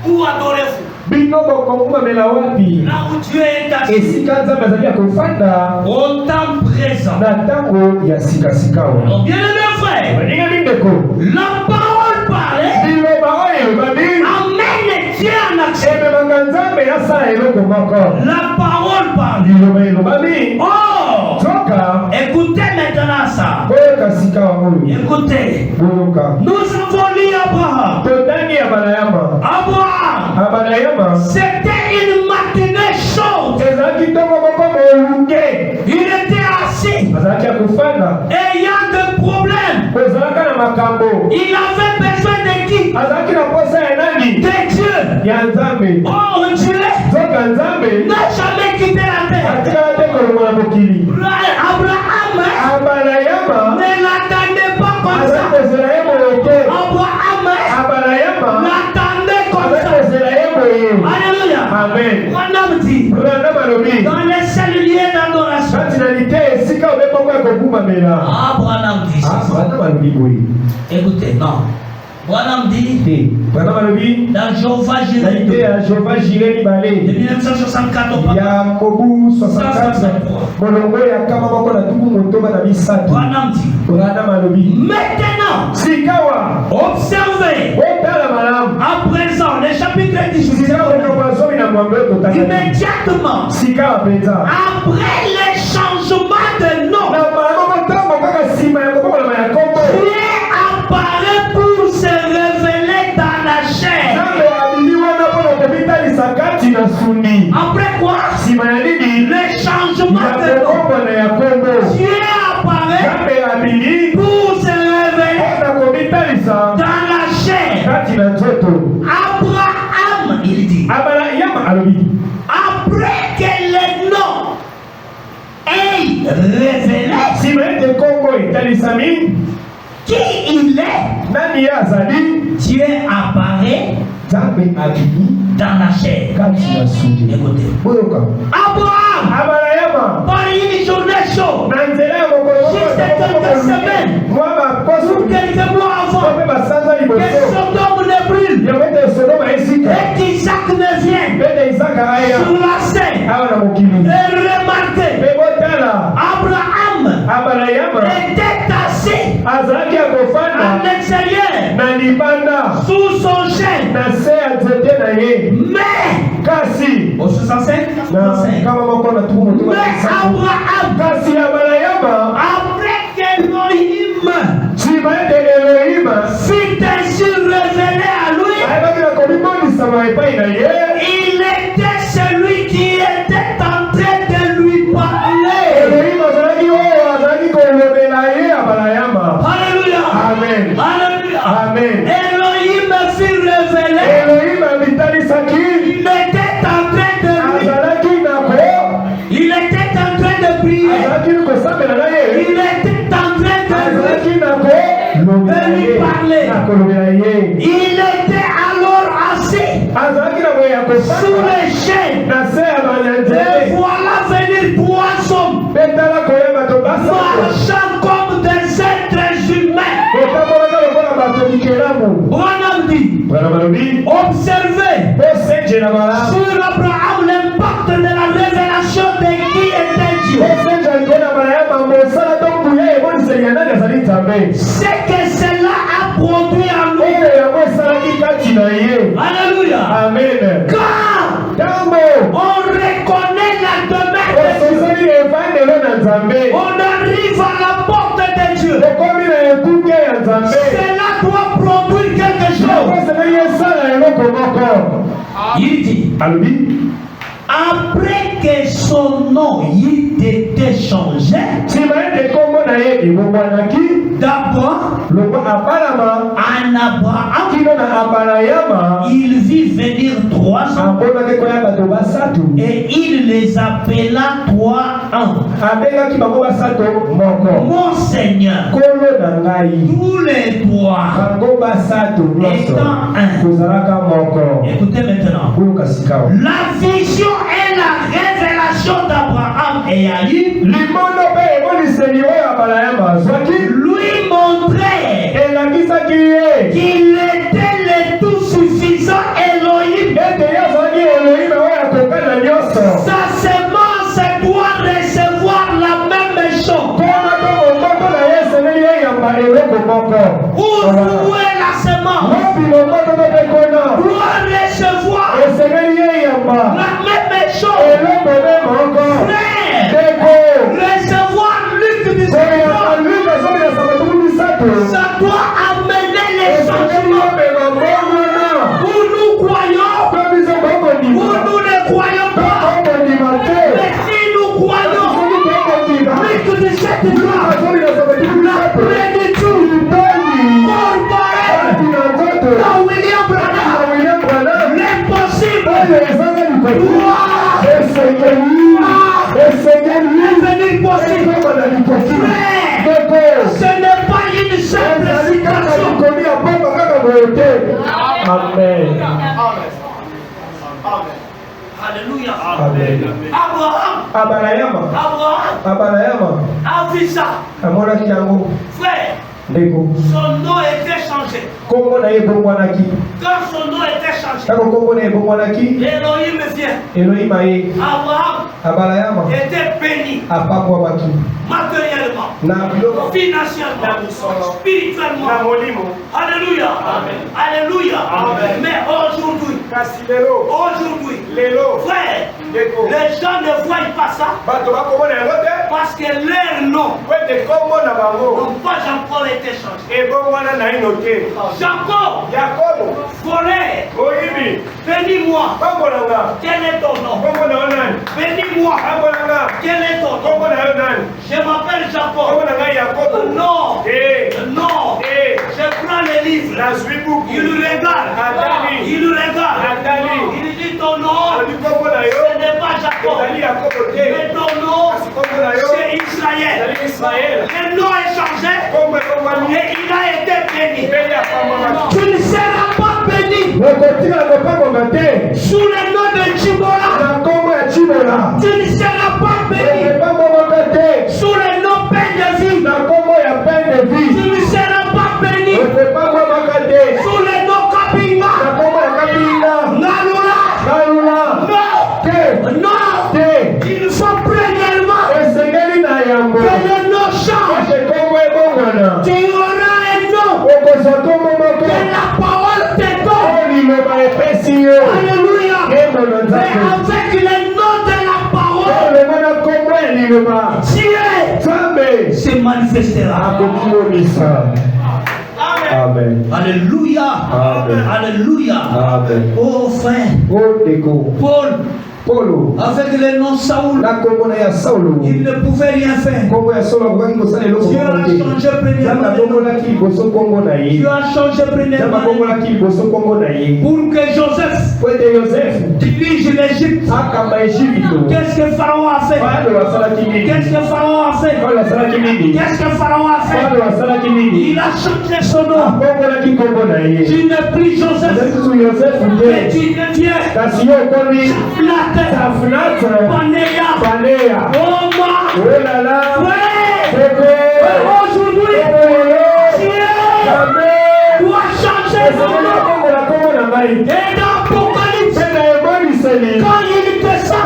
Où adorez-vous? Bino bokomuma mela wapi? Là où Dieu est assis. Esika nzambe azali akofanda Au temps présent. na ntango ya sikasikawa. Alors, bien-aimés frères, Baninga mindeko. la parole parlait Biloba oyo babi. amène Dieu en action. Ememanga nzambe asala eloko moko. La parole parlait. Biloba eloba bi. Oh, Soka. écoutez maintenant ça. Boyoka sikawa oyo. Écoutez, Boyoka. nous avons lu Abraham. Totani ya Balayama. Abraham, Abalayama. c'était une matinée chaude. Ezalaki ntongo moko molunge. Il était assis, Azalaki akofanda. ayant des problèmes. Kozalaka na makambo. Il avait besoin de qui? Azalaki na posa ya nani? De Dieu. Ya nzambe. Oh Dieu Soka nzambe. n'a jamais quitté la terre. Atikala te kolongola mokili. Abraham Abalayama. ne l'attendait pas comme ça. Azakozela ye moyoke. Abraham Abalayama. l'attendait comme ça. Azakozela ye moye. Alléluia. Amen. Branham dit, Brana malobi. dans les seuls lieux d'adoration. Kati na lite esika obe moko ya kokumamela. Branham dit ça. Brana malobi boye. Écoutez, non. Branham dit, Te. Brana malobi. dans Jéhovah Na Jireh lite ya Jehova Jireh de libale. 1964 au Papa. Ya mobu 64. Molongo ya kama moko na tuku motoba na misato. Branham dit, Brana malobi. maintenant, Sikawa. observez, Otala malamu. à présent, le chapitre 18, Sikawa ono bazomi na mwambe totala. immédiatement, Sikawa penza. après les changements de nom, Na malamu motambo kaka sima ya kokola ya kombo. Dieu apparaît pour se révéler dans la chair. Nzambe abili wana mpona komitalisa kati na suni. Après quoi? Sima ya nini? Les changements de Ya nom. kokombo na ya kombo. Dieu apparaît Nzambe abili pour se révéler mpona komitalisa dans la chair. kati na nzoto. Abraham, il dit, Abalayama alobi. après que le nom ait révélé Sima ete kombo etalisami. qui il est, Nani ye azali? Dieu apparaît Nzambe abili dans la chair. kati na suni. Écoutez, Boyoka. Abraham, Abalayama. par une journée chaude, Na nzela ya mokolo juste quelques semaines, mwa baposo ou quelques mois avant, mpe basanza que liboso Sodome ne brûle yango ete sodoma esika et qu'Isaac ne vienne ete isaka aya sur la scène. awa na mokili Et remarquez, mpe botala Abraham abalayama était assis azalaki à akofanda l'extérieur na libanda sous son chêne. na se ya nzete na ye Mais, kasi au 65, na kama moko na tuku moto mais Abraham, kasi abalayama après qu'Elohim nsima ete elohima fut ainsi révélé à lui, ayebaki na komibonisama epai na ye il était celui qui était en train de lui parler. elohima azalaki oyo azalaki kolobela ye abalayama. Alléluia. Amen. Alléluia. Amen. Elohim fut révélé. Elohim abitalisaki Il était en train de lui. azalaki nako Il était en train de prier. azalaki kosambela na ye Il était en train de azalaki nako lobela ye na kolobela ye Il était alors assis azalaki na boye ya sous kosala les chaînes. na se ya Et banyanzete voilà venir trois hommes mpe tala koya bato basako marchant comme des êtres humains. kotambolaka lokola bato likelamu. Branham dit, Bwana balobi observez bosenjela malamu sur Abraham l'impact de la révélation de qui était Dieu. bosenja liko na balayama mosala to nguya emoniseli ya nani azali nzambe C'est que cela a produit en nous. oyo yango esalaki kati na ye. Alléluia. Amen. Quand Ntango on reconnaît la demeure de Dieu, ososali evandelo na nzambe on arrive à la porte de Dieu. okomi na ekuke ya nzambe Cela doit produire quelque chose. osengeli esala eloko moko. Il dit, alobi après que son nom y était changé, nsima ete kombo na ye ebongwanaki d'abord loko abalama en Abraham, kino na abalayama il vit venir trois hommes amonaki koya bato basatu et il les appela trois hommes. abengaki bango basato moko Mon Seigneur, kolo na ngai tous les trois bango basato nyonso étant un. kozalaka moko. Écoutez maintenant. Buyoka sikawa La vision et la révélation d'Abraham et Ali limondo mpe emoniseli oyo abalayama azwaki lui montrait elakisaki ye qu'il était le tout suffisant Elohim. ete ye azalaki Où est la semence doit recevoir la même chose. Frère, recevoir Luc du Seigneur, ça doit amener les changements. Où nous croyons, où nous ne croyons pas. Mais si nous croyons, Luc du Seigneur, la plénitude corporelle dans William Branham, l'impossible devenir possible. Frère, ce n'est pas une simple citation. Amen. Alléluia. Amen. Abraham a vu ça. Frère, son nom était changé. Quand son nom était changé, Elohim vient. Abraham était béni matériellement, financièrement, spirituellement. Alléluia. Alléluia. Mais aujourd'hui, frère, les gens ne voient pas ça parce que leur nom n'ont pas encore été changés. Jacob, frère, bénis-moi. Quel est ton nom? Bénis-moi. Quel est ton nom? Je m'appelle Jacob. Non. Non. Je prends les livres. Il nous regarde. Il dit ton nom, ce n'est pas Jacob. Mais ton nom, c'est Israël. Le nom est changé et il a été béni. Tu ne seras pas béni sous le nom de Chibola. Tu ne seras pas béni sous le nom Pain de vie. Tu ne seras pas béni sous le nom Kabinga. Nalula. Non. Il faut premièrement que le nom change. Tu auras un nom que la parole te donne. Alléluia. Mais avec le nom de la parole, Dieu se manifestera. Amen. Alléluia. Alléluia. Oh frère, Paul, avec le nom Saoul, il ne pouvait rien faire. Dieu a changé premièrement. Dieu a changé premièrement pour que Joseph dirige l'Égypte. Qu'est-ce que Pharaon a fait? Qu'est-ce que Pharaon a fait? Il a changé son nom. Tu n'es plus Joseph, mais tu deviens Panéa. Oh moi, aujourd'hui, Dieu doit changer son nom. Et dans l'Apocalypse, quand il descend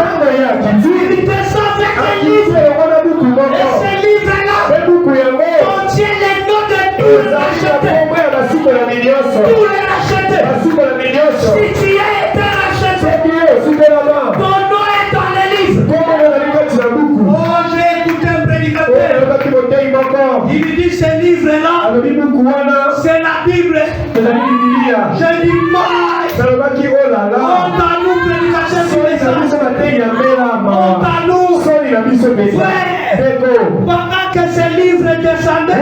avec un livre, et ce livre-là contient les noms de tous les rachetés. Tous les rachetés. Si tu as été racheté, ton nom est dans les livres. Oh, j'ai écouté un prédicateur. Il dit ce livre-là, c'est la Bible. J'ai dit, honte à nous, prédicateurs sur les honte à nous. Pendant que ce livre descendait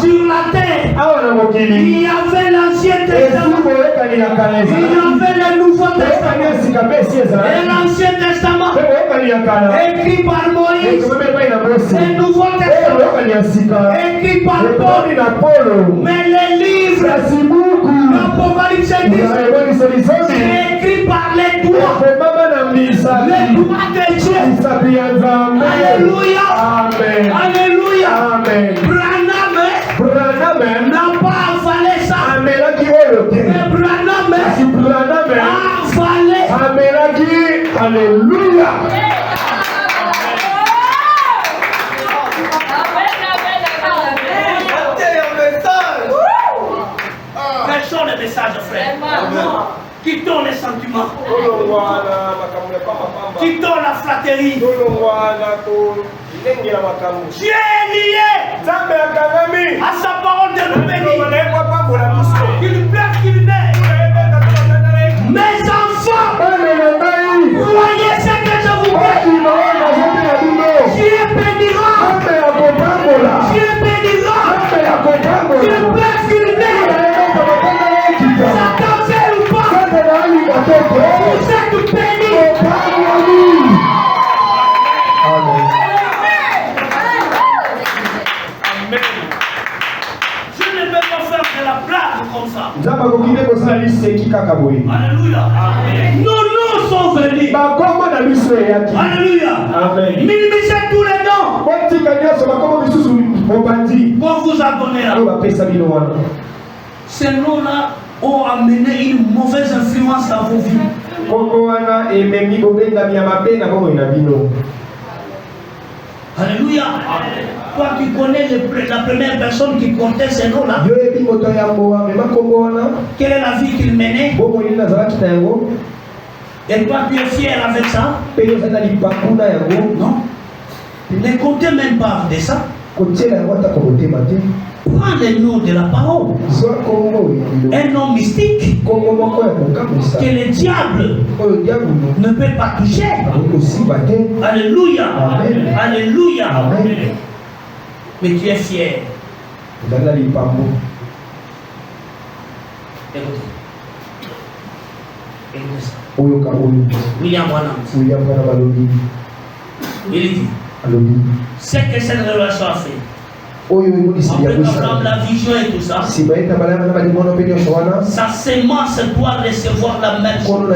sur la terre, il y avait l'Ancien Testament, il y avait le Nouveau Testament. Et l'Ancien Testament écrit par Moïse, le Nouveau Testament écrit par Paul. Mais les livres l'Apocalypse c'est écrit par les doigts de Dieu. Alléluia. Alléluia. Branham n'a pas avalé ça. Mais Branham a avalé. Alléluia. message, frère. Quittons les sentiments. Quittons la flatterie. Tu es lié à sa parole de nous bénir. Qu'il pleuve, qu'il neige. Mes enfants, voyez ce que je vous dis. Dieu bénira. Dieu bénira. Qu'il pleuve, qu'il neige. Satan fait ou pas. Vous êtes bénis. Je ne vais pas faire de la blague comme ça. Alléluia. Nos noms sont venus. Alléluia. Minimisez tous les noms. Pour vous abonner là. Ces noms-là ont amené une mauvaise influence dans vos vies. Alléluia. Toi qui connais la première personne qui portait ces noms-là, quelle est la vie qu'il menait? Et toi tu es fier avec ça? Non. Ne comptez même pas de ça. Prends les noms de la parole. Un nom mystique que le diable ne peut pas toucher. Alléluia. Alléluia. Mais tu es fier. Écoutez. Écoutez ça. William Branham. Il dit ce que cette relation a fait. Après la vision et tout ça, sa sémence doit recevoir la même chose.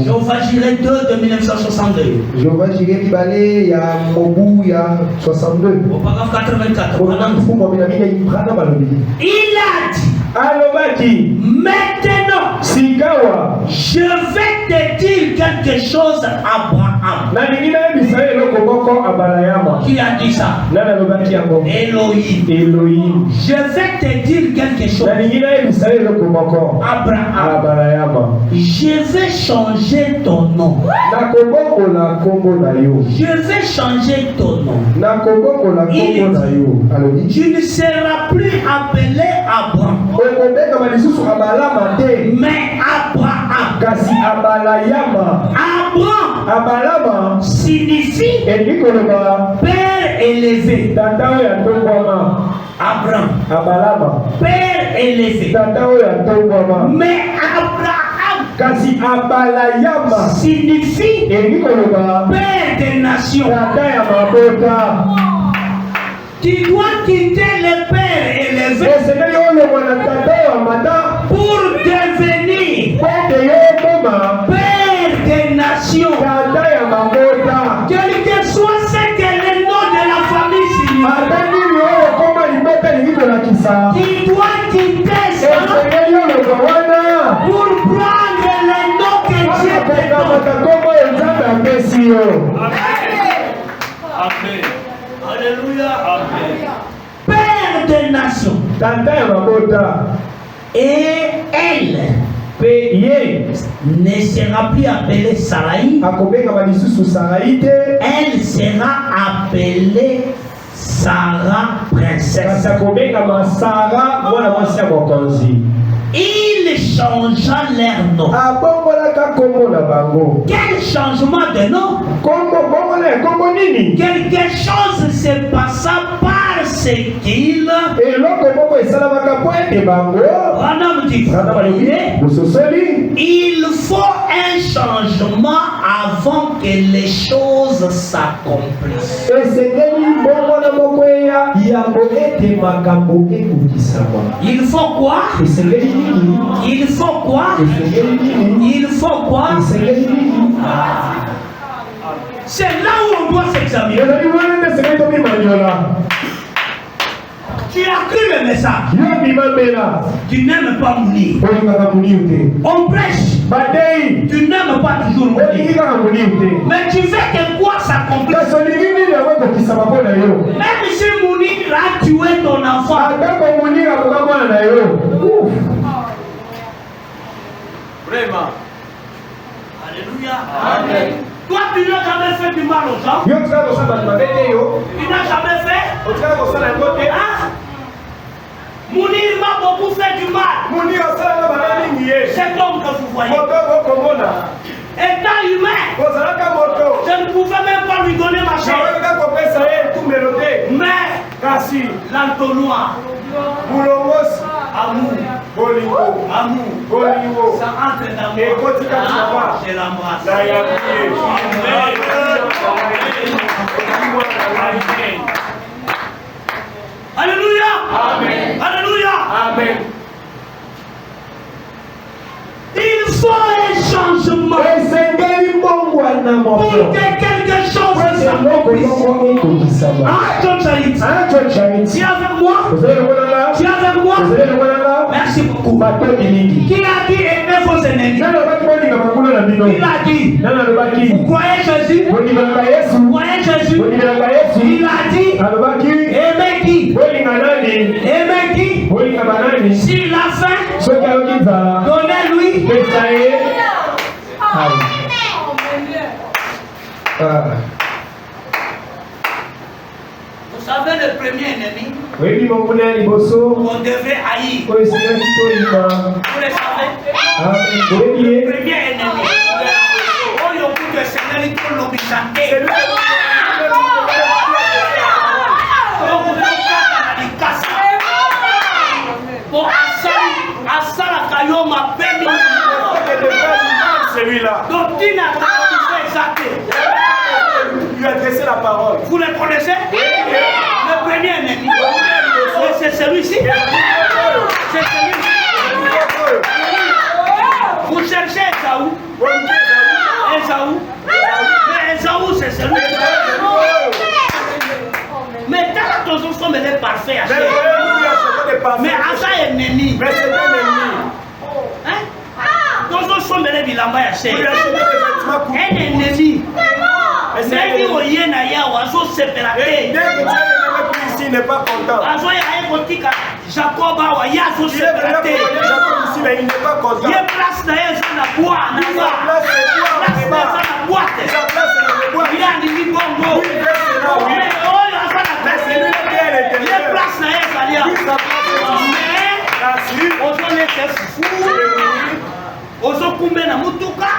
Jéhovah Jireh 2 de 1962. Jéhovah Jireh Bibale ya Mobu ya 62. Au paragraphe 84. Il a dit. Alobaki. Maintenant, Sikawa. Je vais te dire quelque chose, Abraham. Qui a dit ça? Elohim. Je vais te dire quelque chose. Abraham. Je vais changer ton nom. Je vais changer ton nom. Tu ne seras plus appelé Abraham. Mais Abraham. Abraham signifie Père élevé. Abraham. Père élevé. Mais Abraham signifie Père des nations. Tu dois quitter le Père élevé pour devenir Père des nations. Quel que soit ce que le nom de la famille signifie, tu dois quitter ça pour prendre le nom que Dieu te donne. Amen. Alléluia. Père des nations. Et elle ne sera plus appelée Sarai. Elle sera appelée Sarah princesse. Il changea leur nom. Quel changement de nom? Quelque chose se passa parce qu'il il faut un changement avant que les choses s'accomplissent. Il faut quoi? Il faut quoi? Il faut quoi? C'est là où on doit s'examiner. Tu as cru le message. Tu n'aimes pas mourir. On prêche. Tu n'aimes pas toujours mourir. Mais tu veux que quoi s'accomplisse. Même si mourir a tué ton enfant, Vraiment. Alléluia. Amen. Toi, tu n'as jamais fait du mal aux gens. Tu n'as jamais fait. Hein? Mounir m'a beaucoup fait du mal. Cet homme que vous voyez. Étant humain, je ne pouvais même pas lui donner ma chair. Mais l'entonnoir, amour, ça entre dans moi. Je l'embrasse. Alléluia. Amen. Alléluia. Amen. Il faut un changement pour que quelque chose s'accomplisse. John Charit. Tu es avec moi? Tu es avec moi? Merci beaucoup. Qui a dit aimer vos ennemis? Il a dit. Vous croyez Jésus? Vous croyez Jésus? Il a dit aimer qui? Aimer qui? S'il a faim, donnez-lui. Vous savez le premier ennemi qu'on devait haïr. Vous le savez? Le premier ennemi. Oh, il y a beaucoup de Seigneur qui ont l'obligé. Pour Asala Kayoma Beni. Celui-là. Donc, tu n'as pas fait exacter. Lui adresser la parole. Vous le connaissez? Le premier ennemi. C'est celui-ci. C'est celui-ci. Vous cherchez Esaou. Esaou. Mais Esaou, c'est celui-ci. Mais tant que ton enfant est parfait, mais Asa est ennemi. Mais c'est un ennemi. Hein? Ton enfant est bilamba ya cher. Un ennemi. Mais dit au yena ya oiseau séparé. Ici n'est pas content. Oiseau ya ekotika Jacob awa ya so séparé. Ici mais il n'est pas content. Ye place na ye za na bois na ba. Place na za na boîte. Il a dit bongo. Mais oh ya za na place. Ye place na ye za lia. Mais ozo ne te fou. Ozo kumbe na mutuka.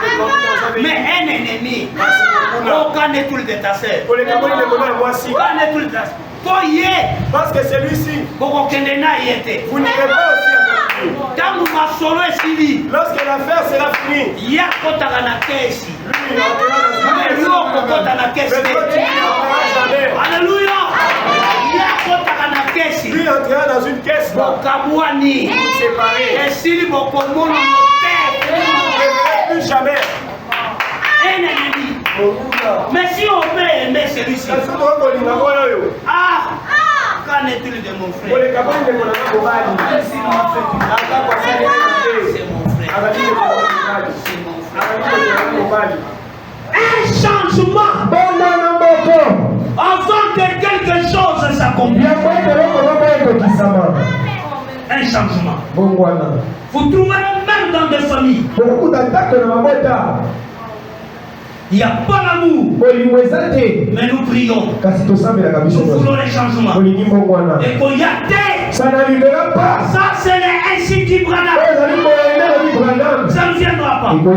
Mais un ennemi. Aucun étoile de ta sœur. Aucun étoile de ta sœur. Parce que celui-ci, vous n'irez pas aussi avec lui. Lorsque l'affaire sera finie, lui, il entrera Alléluia. Lui entrera dans une caisse. Séparé. Plus jamais. Un ennemi. Mais si on peut aimer celui-ci, qu'en est-il de mon frère? S'il m'a fait du mal, c'est mon frère. Un changement avant que quelque chose s'accomplisse. Un changement. Vous trouverez même dans des familles. Il n'y a pas l'amour. Mais nous prions. Nous voulons les changements. Et qu'on y a ça n'arrivera pas. Ça, c'est ainsi qui Branham. Ça ne viendra pas. Dieu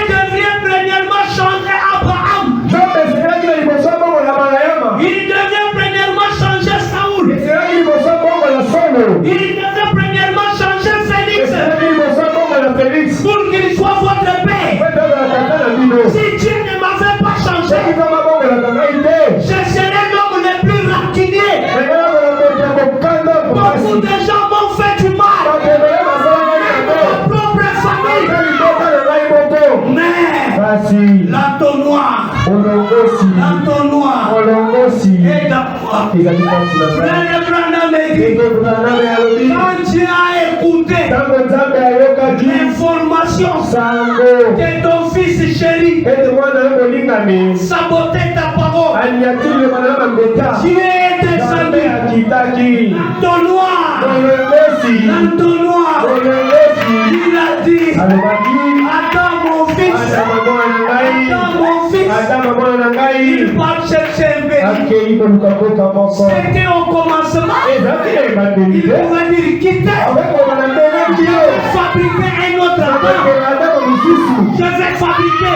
devient premièrement changer Abraham. Il devient premièrement changer Saoul. Il devient premièrement changer Félix. Pour qu'il soit votre père. Si Dieu ne m'avait pas changé, je serais l'homme le plus rancunier. Beaucoup de gens m'ont fait du mal. Ma propre famille. Mais l'entonnoir est d'accord. Frère Branham dit, quand Dieu a écouté l'information que ton fils chéri sabotait ta parole, Dieu est descendu Kitaki. L'entonnoir. Molongosi. L'entonnoir. Molongosi. Il a dit. Alobaki. Attends mon fils. Attends mon fils. Il va chercher un béni. C'était au commencement. Il pouvait dire quitter. Fabriquer un autre Adam. Je vais fabriquer.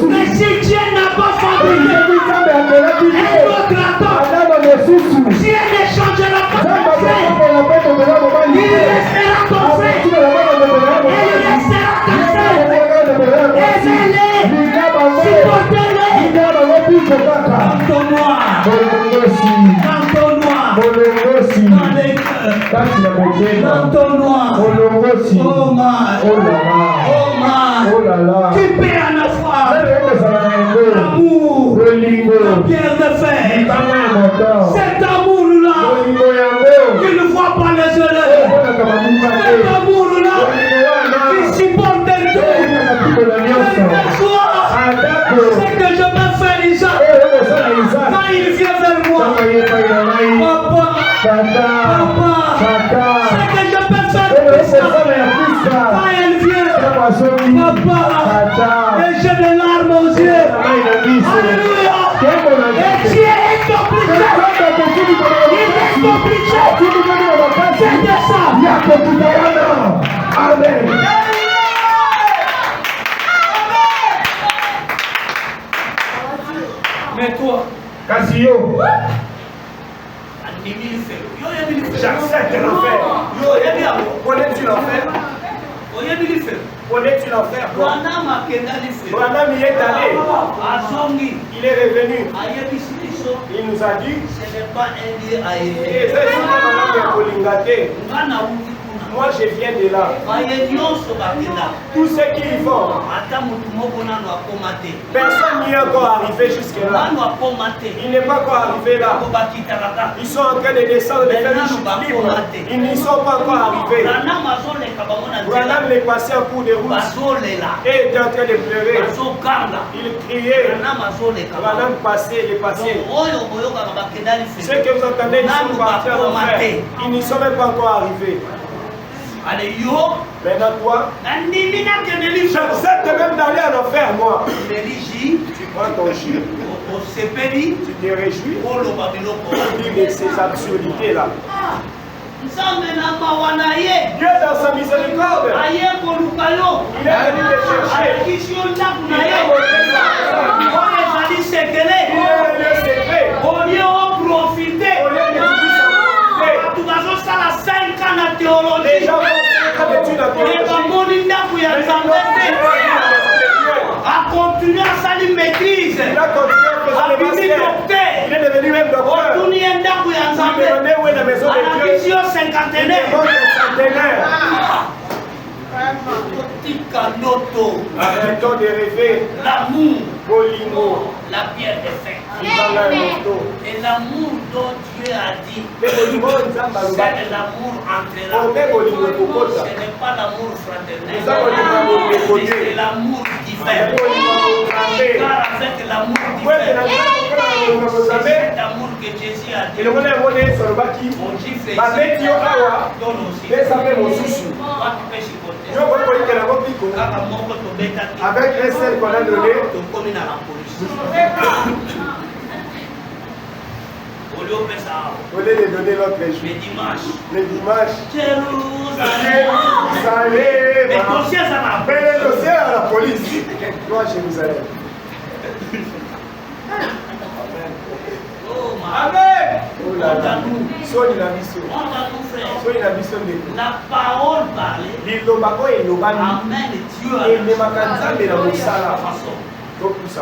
Mais si Dieu n'a pas fabriqué un autre Adam, Dieu ne changera pas ton frère. Il restera ton frère. Il restera ta sœur. Aimez-les. Supportez-les. Entonnoir. Entonnoir. Dans les cœurs. Entonnoir. Oh my. Oh my. Tu peux en avoir. L'amour. La pierre de fer. Cet amour-là. Tu ne vois pas les erreurs. Cet amour-là. Qui supporte tout. C'est que je peux faire Isaac. Quand il vient vers moi. Papa. C'est que je peux faire Isaac. Quand elle vient. Papa. Et j'ai des larmes aux yeux. Alléluia. Et Dieu est obligé. Il est obligé. C'est de ça. Amen. Mais toi, Casio. J'accepte l'enfer. Connais-tu l'enfer? Connais-tu l'enfer? Branham y est allé. Il est revenu. Il nous a dit. ce n'est pas un lieu à Et aimer. c'est moi je viens de là. Tous ceux qui y vont, personne n'y est encore arrivé jusque-là. Il n'est pas encore arrivé là. Ils sont en train de descendre de faire une chute libre. Ils n'y sont pas encore arrivés. Branham les passait en cours de route et était en train de pleurer. Il criait. Branham passait, il est passé. Ceux que vous entendez, ils sont partis en enfer. Ils n'y sont même pas encore arrivés. Allez, yo, maintenant toi, j'accepte même d'aller en enfer, moi. tu prends ton jus, tu te réjouis, tu dis de ces absurdités-là. Dieu dans sa miséricorde, il est venu te chercher. Il est le secret. Les gens a continué à salir maîtrise. Il a continué à faire des docteurs. Il est devenu même docteur. Il est demandé où est la maison de Dieu. Arrêtons de rêver. L'amour, Bolingo, la pierre de fer. Et l'amour dont Dieu a dit, c'est l'amour entre l'homme. Ce n'est pas l'amour fraternel, c'est l'amour divin. Car avec l'amour divin, c'est cet amour que Jésus a dit. Mon gifle donne aussi. Toi tu peux supporter. avec un seul qu'on a donné, au lieu de donner l'autre jour, le dimanche, Jérusalem, mais le dossier à la police, toi Jérusalem. Amen. Sois la mission. Sois la mission de la parole parlée. Amen. Dieu a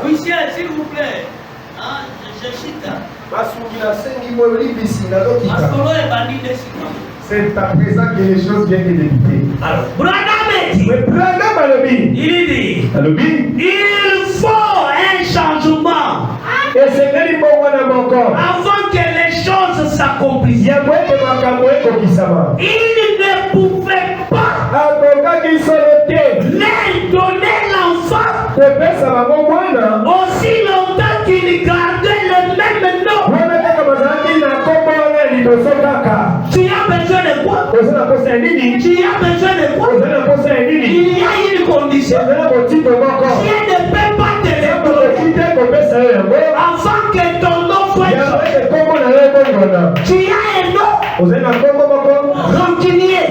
oui, s'il vous plaît. Hein, je cite. C'est à présent que les choses viennent de débuter. Alors, il dit, il faut un changement avant que les choses s'accomplissent. Il ne pouvait pas leur donner l'enfant aussi longtemps qu'il gardait le même nom. Tu as besoin de quoi? Tu as besoin de quoi? Il y a une condition. Tu ne peux pas te lever avant que ton nom soit changé. Tu as un nom rancunier.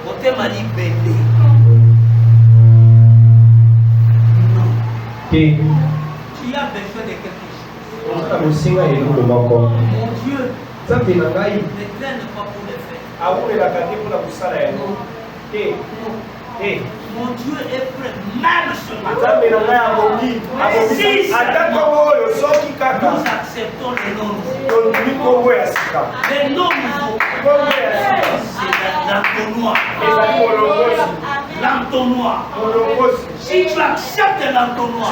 Motema libellé. Tu as besoin de quelque chose. Mon Dieu ne traîne pas pour le faire. Mon Dieu est prêt même ce matin. Nous acceptons les noms nouveaux. Les noms nouveaux. C'est l'entonnoir. L'entonnoir. Si tu acceptes l'entonnoir,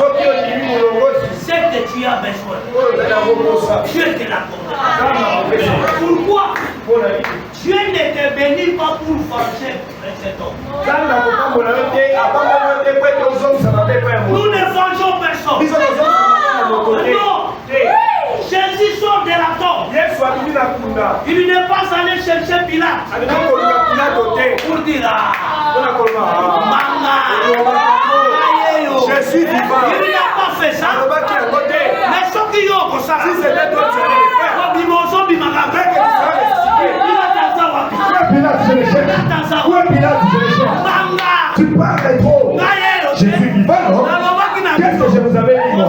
c'est que tu as besoin. Dieu te l'accordera. Pourquoi? Dieu ne te bénit pas pour venger cet homme. Nous ne vengeons personne. Non. Jésus sort de la tombe. Il n'est pas allé chercher Pilate pour dire Manga. Je suis vivant. Il n'a pas fait ça. Mais ce qui y a pour ça, si c'était d'autres, ça allait le faire. Tu parles trop. Je suis vivant, non? Qu'est-ce que je vous avais dit, moi?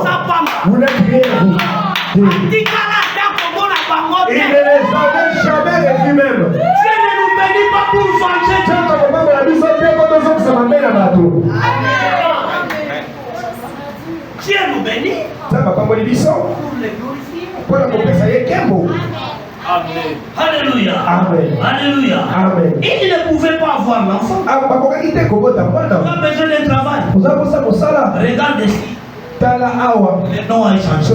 Vous n'êtes rien, vous. Il ne les avait jamais revus même. Dieu ne nous bénit pas pour venger. Dieu nous bénit pour les glorifier. Amen. Alléluia. Amen. Alléluia. Amen. Il ne pouvait pas avoir l'enfant. Tu as besoin d'un travail. Regarde ici. Le nom a changé.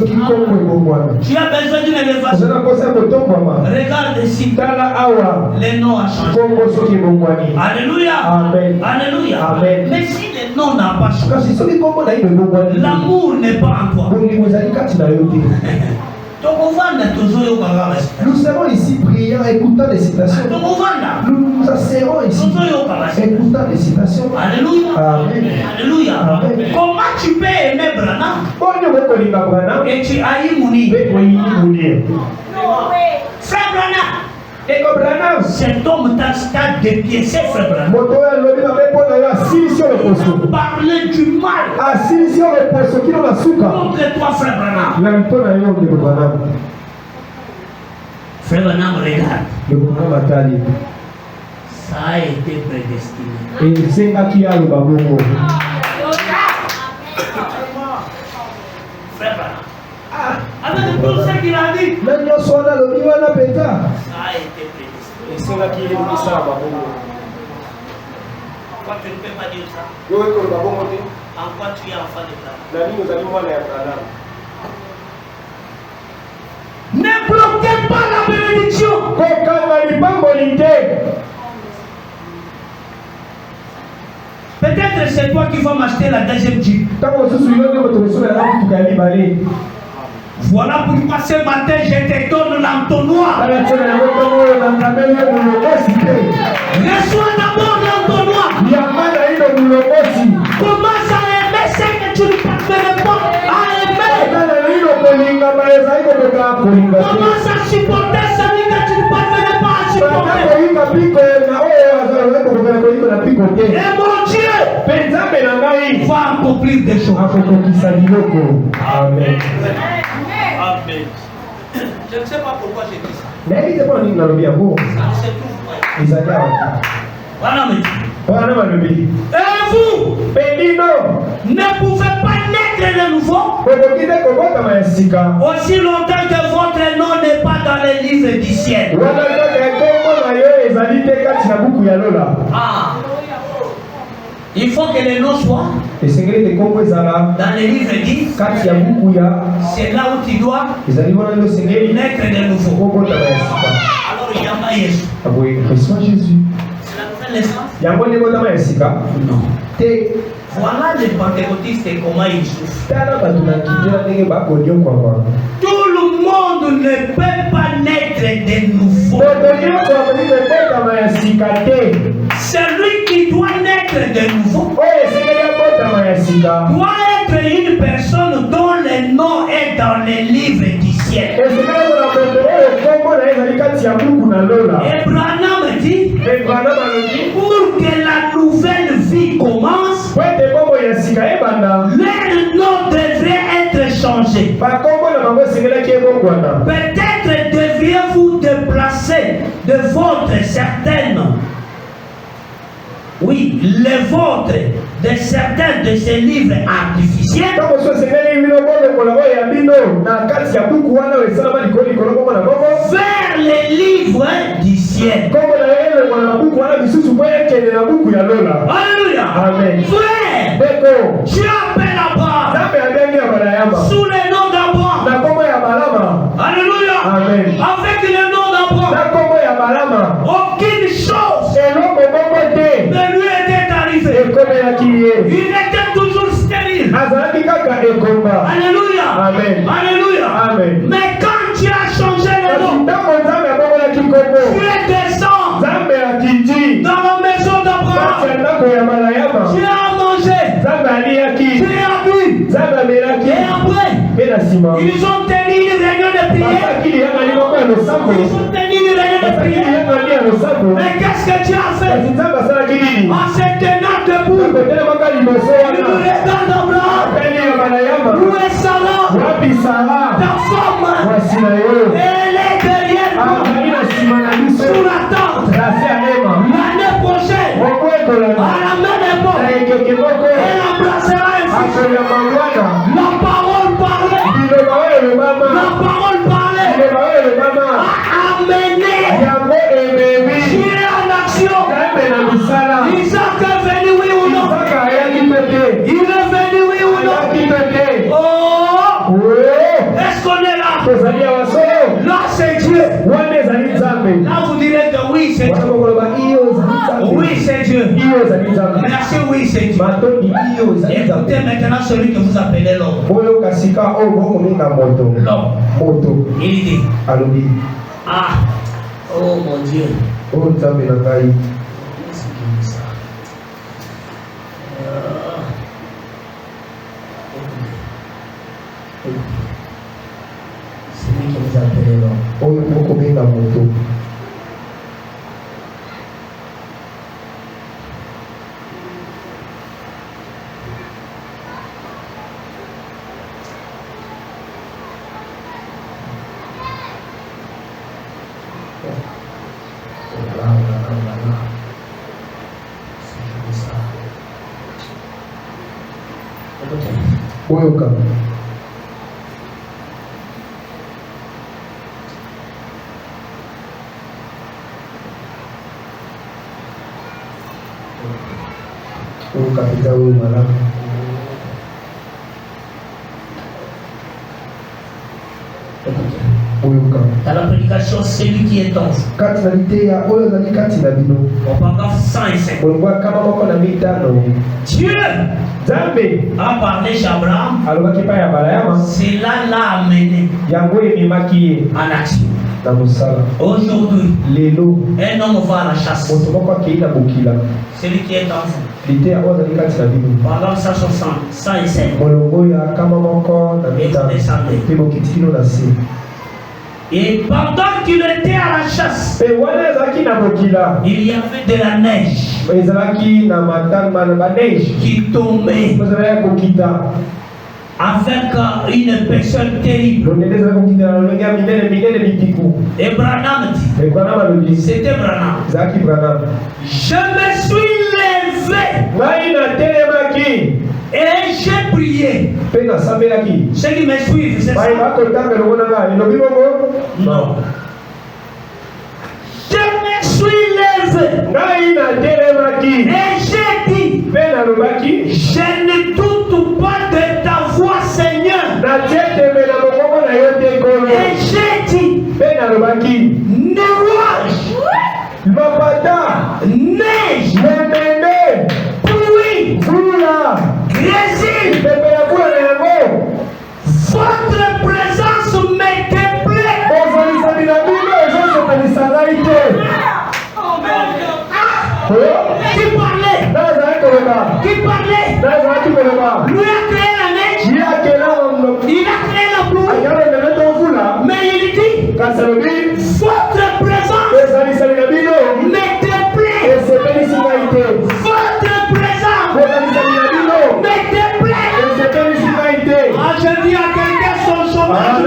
Tu as besoin d'une élévation. Regarde ici. Le nom a changé. Alléluia. Amen. Alléluia. Amen. Mais si le nom n'a pas changé, l'amour n'est pas en toi. Nous serons ici priant, écoutant des citations. Nous asserons ici, écoutant des citations. Alléluia. Amen. Alléluia. Amen. Comment tu peux aimer Branham et tu haïs Mouni? Frère Branham, cet homme t'a dépiécé, frère Branham. Parler du mal contre toi, frère Branham. Frère Branham, regarde. Ça a été prédestiné. Frère Branham. Avec tout ce qu'il a dit, ça a été prédestiné. Pourquoi tu ne peux pas dire ça? En quoi tu es enfant de Branham? Ne bloquez pas la bénédiction. Peut-être c'est toi qui vas m'acheter la deuxième Jeep. Voilà pourquoi ce matin je te donne l'entonnoir. Reçois d'abord l'entonnoir. Commence à aimer ce que tu ne parviens pas à aimer. Commence à supporter celui que tu ne parviens pas à supporter. Et mon Dieu va accomplir des choses. Amen. Amen. Je ne sais pas pourquoi j'ai dit ça. Ça ne se trouve pas. Voilà, mais. Et vous ne pouvez pas naître de nouveau aussi longtemps que votre nom n'est pas dans les livres du ciel. Ah. Il faut que les noms soient dans les livres 10. C'est là où tu dois naître de nouveau. Alors il y a pas Jésus. Reçois Jésus. C'est la nouvelle naissance? Non. Voilà les pentecôtistes et comment ils souffrent. Tout le monde ne peut pas naître de nouveau. Celui qui doit naître de nouveau doit être une personne dont le nom est dans les livres du ciel. Et Branham dit, pour que la nouvelle vie commence, leur nom devrait être changé. Peut-être devriez-vous déplacer de votre certaine, oui, les vôtres, de certains de ces livres artificiels vers les livres du ciel. Alléluia. Amen. Frère, tu appelles Abraham sous le nom d'Abraham. Alléluia. Amen. Avec le nom d'Abraham, aucune chose ne lui était arrivée. Il était toujours stérile. Alléluia. Amen. Alléluia. Amen. Mais quand tu as changé le nom, tu es descendu dans la maison d'Abraham. Tu as mangé, tu as bu. Et après, ils ont tenu une réunion de prière. Ils ont tenu une réunion de prière. Mais qu'est-ce que tu as fait? En se tenant debout, il regarde Abraham. Où est Sarah? Ta femme. Elle est derrière toi. Sous la tente. L'année prochaine, à la même époque, elle embrassera un fils. La parole parlait. La parole parlait. A amené Dieu en action. Isaac est venu, oui ou non? Il est venu, oui ou non? Oh! Est-ce qu'on est là? Là, c'est Dieu. Là, vous direz que oui, c'est Dieu. Oui, c'est Dieu. Merci, oui, c'est Dieu. Écoutez maintenant celui que vous appelez l'homme. L'homme. Il dit, ah, oh mon Dieu. Qu'est-ce qu'il dit ça? C'est lui qui vous appelle l'homme. Dans la prédication, c'est lui qui est en vous. Au paragraphe 105. Dieu a parlé chez Abraham. Cela l'a amené en action. Aujourd'hui, un homme va à la chasse. Celui qui est en vous. Paragraphe 105. Et pendant qu'il était à la chasse, il y avait de la neige qui tombait avec une épaisseur terrible. Et Branham dit, c'était Branham, je me suis levé et j'ai prié. Ceux qui me suivent, c'est ça? Non. Je me suis levé et j'ai dit, je ne doute pas de ta voix, Seigneur. Et j'ai dit, nuage, neige, pluie, Résine. Votre présence me déplaît. Qui parlait? Qui parlait? Lui a créé la neige. Il a créé la pluie. Mais il dit, votre présence me déplaît. Votre présence me déplaît. Ah, je dis à quelqu'un son chômage.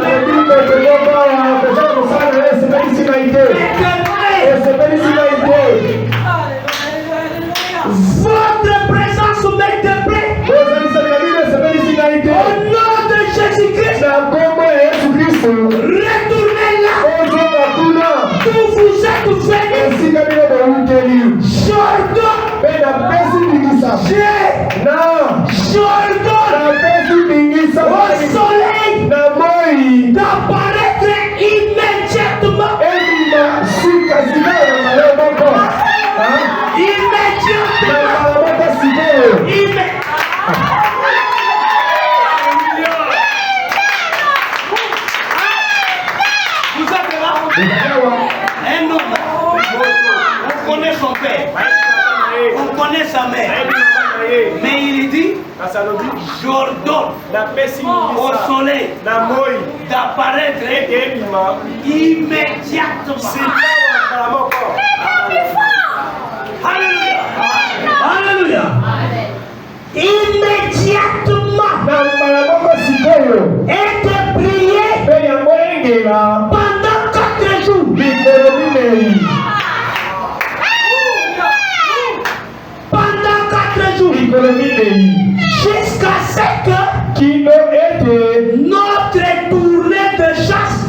Votre présence me déplaît. Au nom de Jésus-Christ, retournez là où vous êtes venus. J'ordonne au soleil d'apparaître immédiatement. Vous êtes là? Un homme, on connaît son père, on connaît sa mère, mais il dit, j'ordonne au soleil d'apparaître immédiatement. Alléluia. Alléluia. Immédiatement. Et de prier pendant 4 jours. Pendant 4 jours. Jusqu'à ce que notre tournée de chasse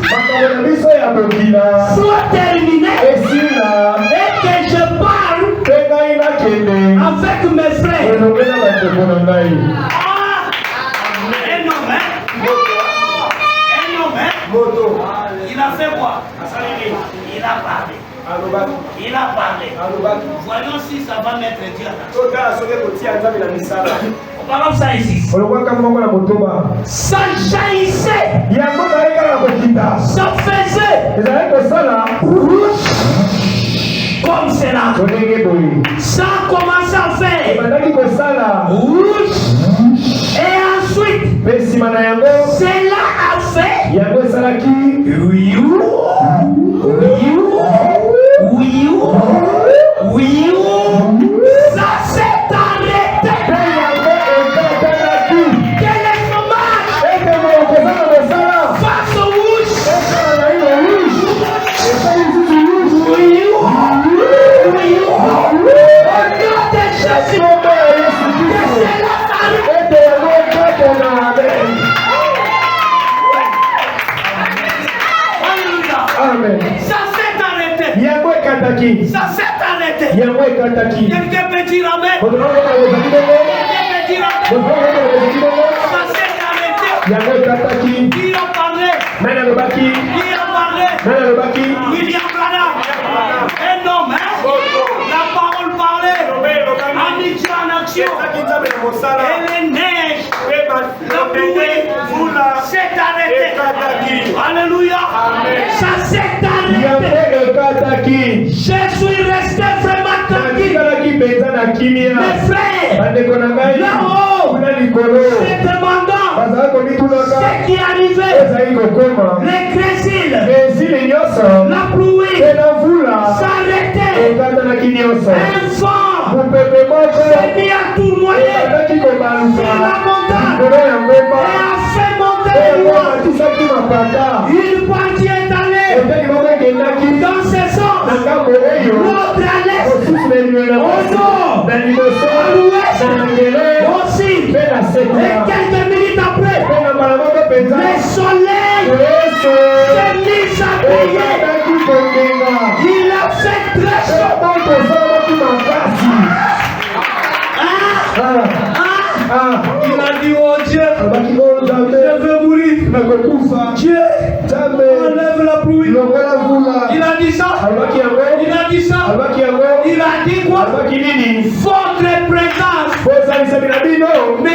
soit terminée et que je parle avec mes frères. Un homme, il a fait quoi? Il a parlé. Il a parlé. Voyons si ça va mettre Dieu là. On parle ça ici. Ça jaillissait. Ça faisait comme cela. Ça a commencé à faire rouge. Et ensuite, cela a fait ça s'est arrêté. Quel est dommage face au rouge. Amen. Ça s'est arrêté. Ça s'est arrêté. Quelqu'un peut dire amen. Ça s'est arrêté. Qui a parlé? William Branham. Un homme, hein? La parole parlait. Amitié en action. Et les neiges, la pluie, s'est arrêté. Alléluia. Ça s'est arrêté. Je suis resté vraiment tranquille. Mes frères, là-haut, se demandant ce qui arrivait. Les grésil, la pluie s'arrêtait. Un vent s'est mis à tournoyer sur la montagne et a fait monter les lois. Une partie est allée dans ses sens, l'autre à l'est, au nord, à l'ouest, au sud. Et quelques minutes après, le soleil s'est mis à briller. Il a fait très chaud. Il a dit oh Dieu, je veux mourir. Dieu, enlève la pluie. Il a dit ça. Il a dit ça. Il a dit quoi? Votre présence me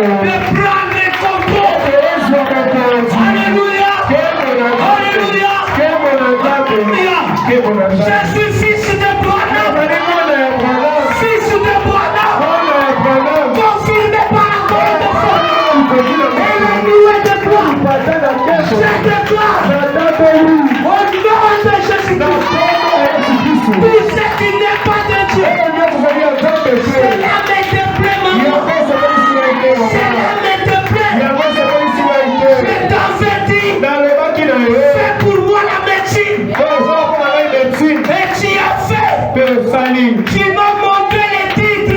de prendre le contrôle. Alléluia. Alléluia. Alléluia. Je suis fils de Branham. Fils de Branham. Confirmé par la parole de foi. Et la nuée de gloire. Je déclare au nom de Jésus-Christ. Tout ce qui n'est pas de Dieu. C'est la main de plaie, maman. C'est la main de plaie. Je t'avertis. Fais pour moi la médecine. Et tu as fait. Tu m'as montré les titres.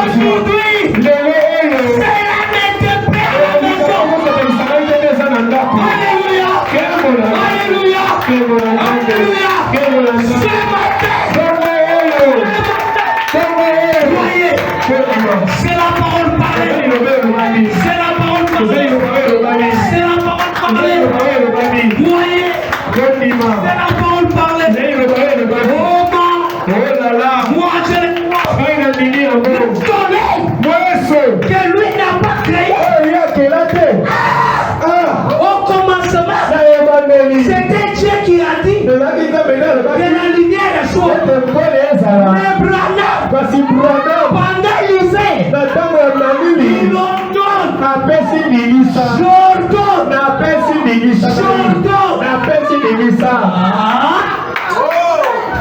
Aujourd'hui, c'est la main de plaie à la maison. Alléluia. Alléluia. Alléluia. Ce matin. Voyez, c'est la parole parlée. C'est la parole parlée. C'est la parole parlée. Voyez, c'est la parole parlée. Oh non, moi je le crois. Que lui n'a pas créé. Au commencement, c'était Dieu qui a dit que la lumière soit. Mais Branham, pendant l'hiver, il ordonne.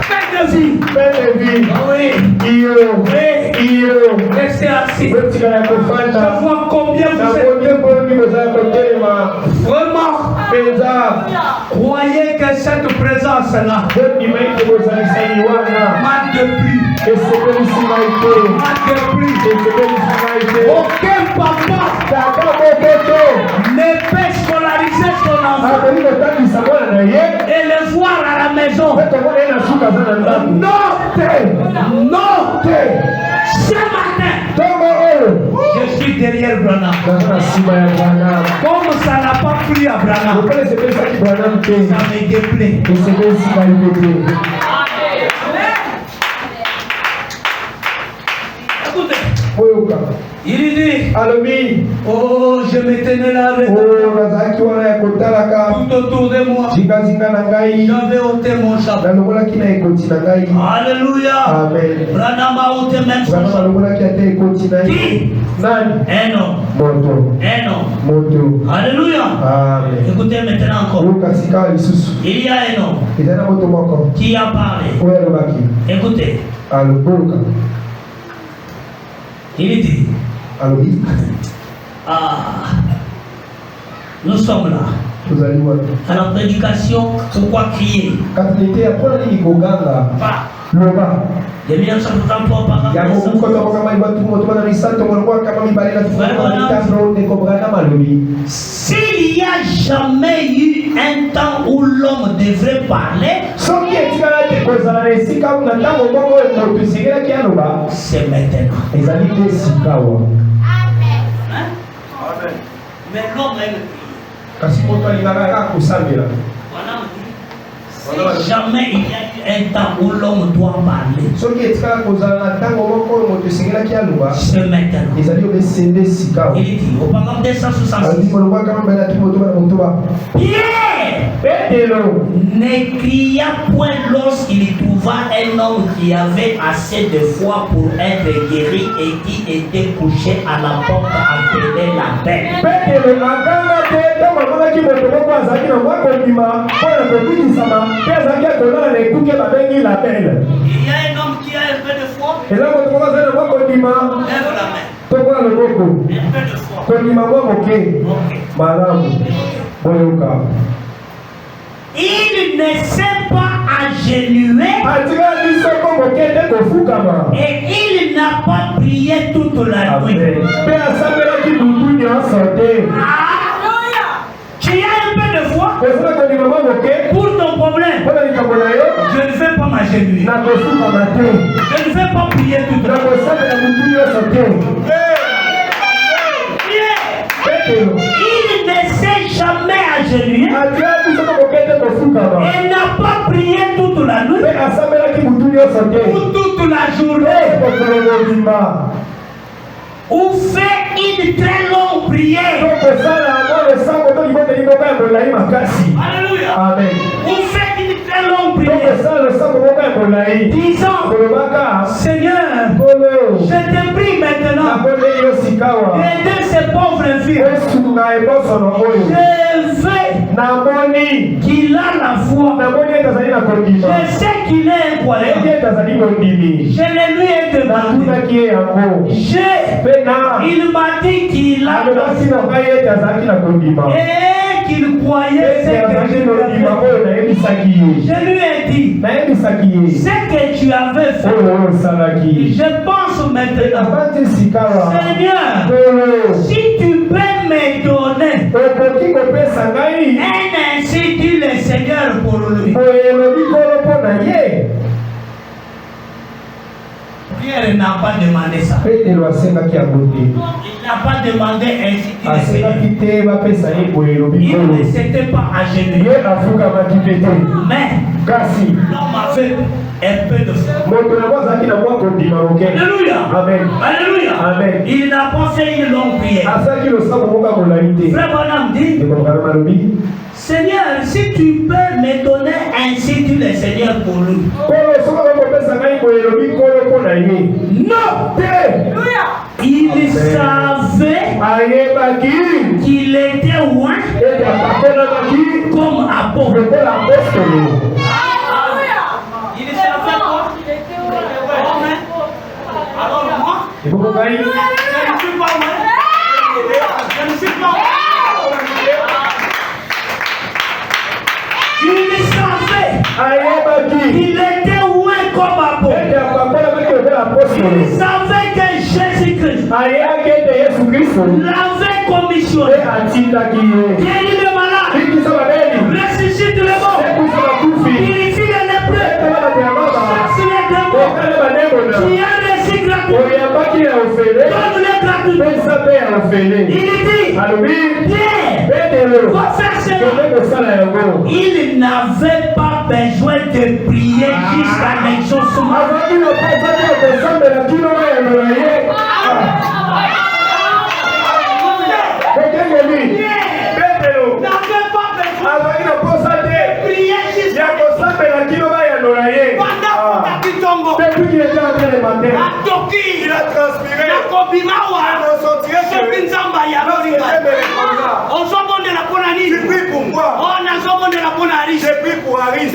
Fin de vie. Oui. Restez assis. Je vois combien vous êtes. Vraiment. Croyez que cette présence-là m'a déplu. Aucun papa ne peut scolariser son enfant et le voir à la maison. Non. Ce matin, je suis derrière Branham. Comme ça n'a pas plu à Branham, ça me déplaît. Écoutez, il dit, oh, je me tenais là avec tout autour de moi. J'avais ôté mon chapeau. Alléluia. Branham a ôté même son chapeau. Qui? Un homme. Alléluia. Écoutez maintenant encore. Il y a un homme qui a parlé. Écoutez. Il dit, nous sommes là. À la prédication, pourquoi crier? Pas. De 1933 par s'il n'y a jamais eu un temps où l'homme devrait parler, c'est maintenant. Mais l'homme aime prier. Si jamais il y a eu un temps où l'homme doit parler, c'est maintenant. Il dit au paragraphe 266, Pierre ne cria point lorsqu'il trouva un homme qui avait assez de foi pour être guéri et qui était couché à la porte appelée la belle. Il y a un homme qui a un peu de foi. Lève la main. Un peu de foi. Il ne s'est pas agenouillé et il n'a pas prié toute la nuit. Tu as un peu de foi pour ton problème. Je ne vais pas m'agenouiller. Je ne vais pas prier toute la nuit. Il ne s'est jamais agenouillé et n'a pas prié toute la nuit ou toute la journée ou fait une très longue prière. Alléluia. Amen. Vous faites une très longue prière. Disons, Seigneur, je te prie maintenant d'aider ces pauvres filles. Je veux qu'il a la foi. Je sais qu'il est incroyable. Je le lui ai demandé. Il m'a dit qu'il a la foi et qu'il croyait ce que je lui avais fait. Je lui ai dit ce que tu avais fait. Je pense maintenant, Seigneur, si tu peux me donner un ainsi dit le Seigneur pour lui. Pierre n'a pas demandé ça. Il n'a pas demandé ainsi dit le Seigneur. Il ne s'était pas agenouillé. Mais l'homme avait un peu de foi. Alléluia. Amen. Alléluia. Amen. Il n'a pas fait une longue prière. Frère Branham dit, Seigneur, si tu peux me donner ainsi dit le Seigneur pour lui. Non. Il savait qu'il était loin comme apôtre. Il savait quoi? Alors moi, je ne suis pas loin. Je ne suis pas loin. Il savait qu'il était loin comme apôtre. Il savait que Jésus-Christ l'avait commissionné. Guéris le malade, ressuscite le mort, purifie les lépreux, chasse les démons, qui a reçu gratuitement, donne-les gratuitement. Il dit, Pierre, va faire cela. Il n'avait pas besoin de prier jusqu'à l'exaucement. Depuis qu'il était en train de mater, il a transpiré. Tu pries pour moi. Je prie pour Aris.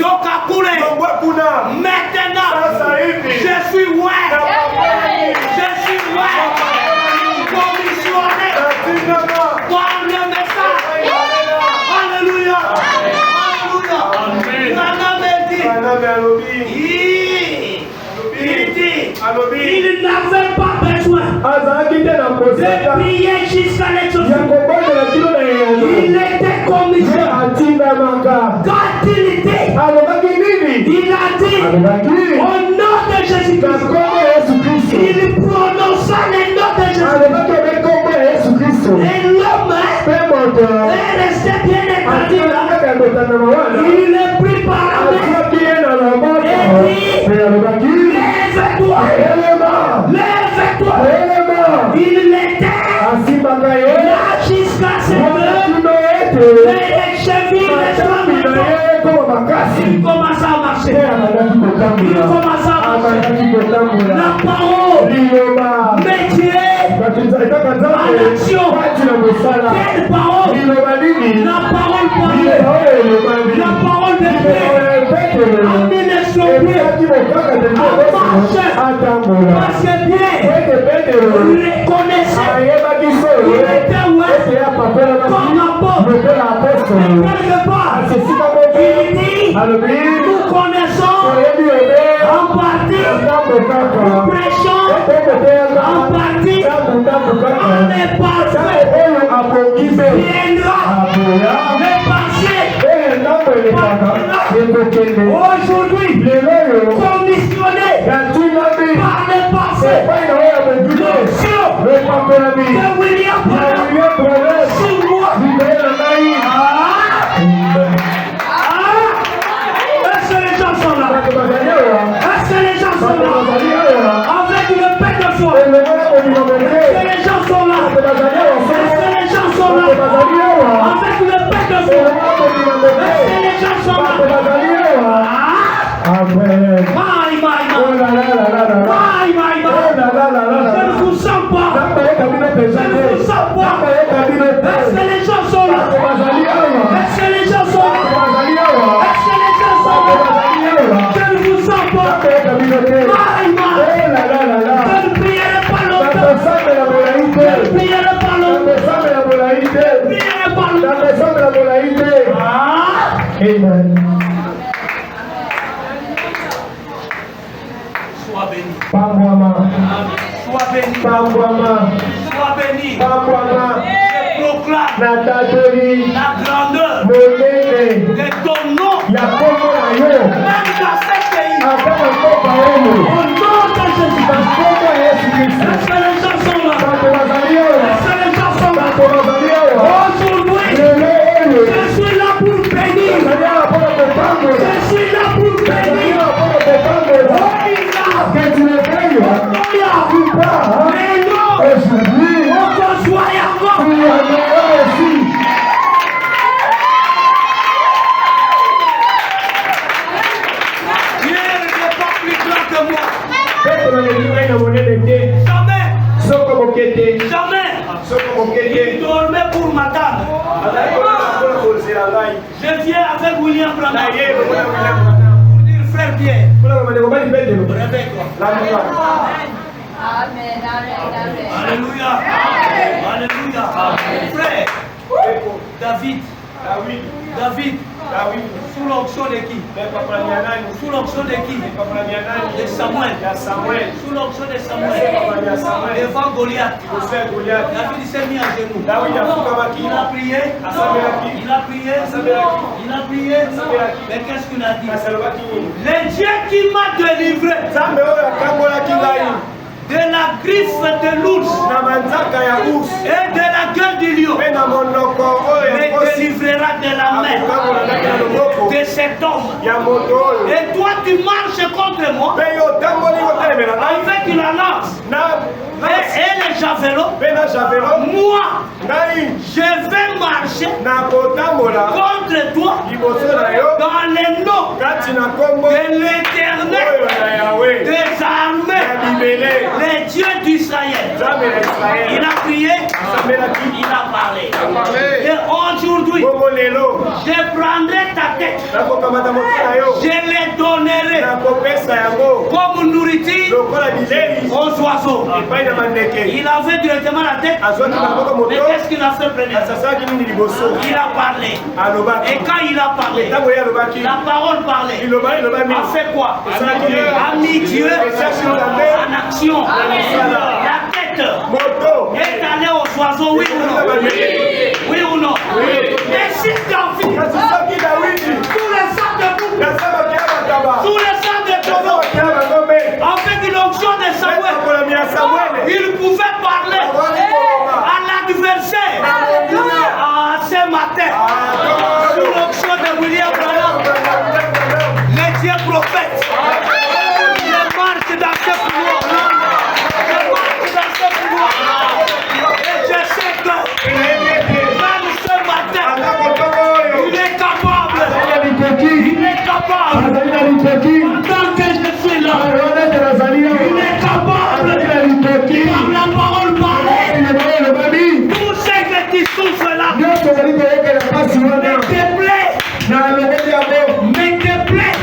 Maintenant, je suis loin. Je suis loin. Commissionné. Par le message. Alléluia. Alléluia. Il n'avait pas besoin de prier jusqu'à l'exaucement. Il était commissionné. Quand il était, il a dit au nom de Jésus-Christ. Il prononça le nom de Jésus-Christ. Et l'homme est resté bien établi là. Il le prit par la main et dit, lève-toi. Lève-toi. Il l'était là jusqu'à cette heure. Les chevilles ressemblent. Il commence à marcher. Il commence à marcher. La parole, métier, en action. Quelle parole? La parole parlée. La parole de Dieu. Amenez son pied. En marche. Parce que bien, reconnaissez. Il était ouais. Comme apôtre. Quelque part. Il dit, nous connaissons en partie, nous prêchons en partie, on est parfait. Il viendra le passé. Aujourd'hui, commissionné par le passé. L'onction de William Branham sur moi. Est-ce que les gens sont là? Est-ce que les gens sont là? Avec une paix de foi. Est-ce que les gens sont là? les gens sont là. Amen. Je ne vous sens pas. Je ne vous sens pas. Est-ce que les gens sont là? Est-ce que les gens sont là? Est-ce que les gens sont là? Je ne vous sens pas. Je ne prierai pas longtemps. Je ne prierai pas longtemps. Je ne prierai pas longtemps. Amen. Sois béni. Pambouama. Sois béni. Pambouama. Sois béni. Pambouama. Je proclame Natatori. la grandeur Monene. de ton nom. Yakomo na yo. Même dans ce pays. Akana kopa Au omo. nom de Jésus. Nakomo Yesu Kristo. Est-ce que les gens sont là? Bato bazali awa. Est-ce que les gens sont là? Bato bazali awa. Aujourd'hui, Lelo oyo. je suis là pour bénir. Bazali awa mpona kopambola. Je suis là pour Bazali bénir. awa mpona kopambola. Kati na kayo. Kupa. Mais non, Aujourd'hui. on reçoit encore. Tu as meilleur aussi. Dieu n'est pas plus grand que moi. Peto na lelinga na monene te. Jamais, Soko mokete. jamais. Soko mokete. Il dormait pour m'attendre. Bazali mpona kozela ngai. Je viens avec William Branham Na ye pour lokola dire frère Pierre, mpona komandeko bali petelo. réveille-toi. Lamuka. Amen, amen, amen. Alléluia. Alléluia. Frère, David, David, sous l'onction de qui? Sous l'onction de qui? De Samuel. Sous l'onction de Samuel. Devant Goliath. David s'est mis à genoux. Il a prié. Il a prié. Il a prié. Mais qu'est-ce qu'il a dit? Le Dieu qui m'a délivré de la griffe de l'ours et de la gueule du lion me délivrera de la main de cet homme. Et toi tu marches contre moi avec la lance et les javelots. Moi je vais marcher contre toi dans le nom de l'Éternel des armées, le Dieu d'Israël. Il a prié, il a parlé. Et aujourd'hui, je prendrai ta tête, je les donnerai comme nourriture aux oiseaux. Il avait directement la tête, mais qu'est-ce qu'il a fait premièrement? Il a parlé. Et quand il a parlé, la parole parlait. A fait quoi? A mis Dieu en action. La tête est allée aux oiseaux, oui ou non? Oui ou non? Et si David, tous les sacs de boucle, tous les sacs de tonneau, avec l'onction de Samuel, il pouvait parler à l'adversaire. Ce matin, sous l'onction de William Branham, les dieux prophètes, je marche dans ce pouvoir. Je marche dans ce pouvoir. Et je sais que même ce matin, il est capable. Il est capable. Tant que je suis là, il est capable. Par la parole parlée, tout ce que tu souffres là, me déplaît. Me déplaît.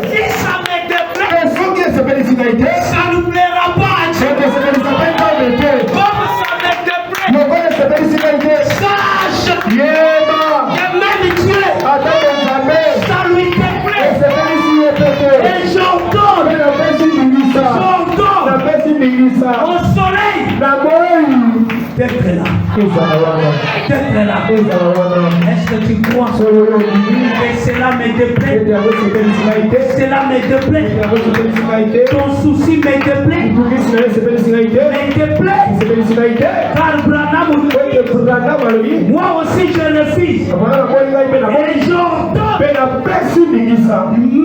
Si ça me déplaît, ça ne plaira pas à Dieu. Comme ça me déplaît, sache que même Dieu, ça lui déplaît. Et j'ordonne au soleil d'être là. D'être là. Est-ce que tu crois que cela me déplaît? Cela me déplaît. Ton souci me déplaît. Car Branham, moi aussi je le fis. Et j'ordonne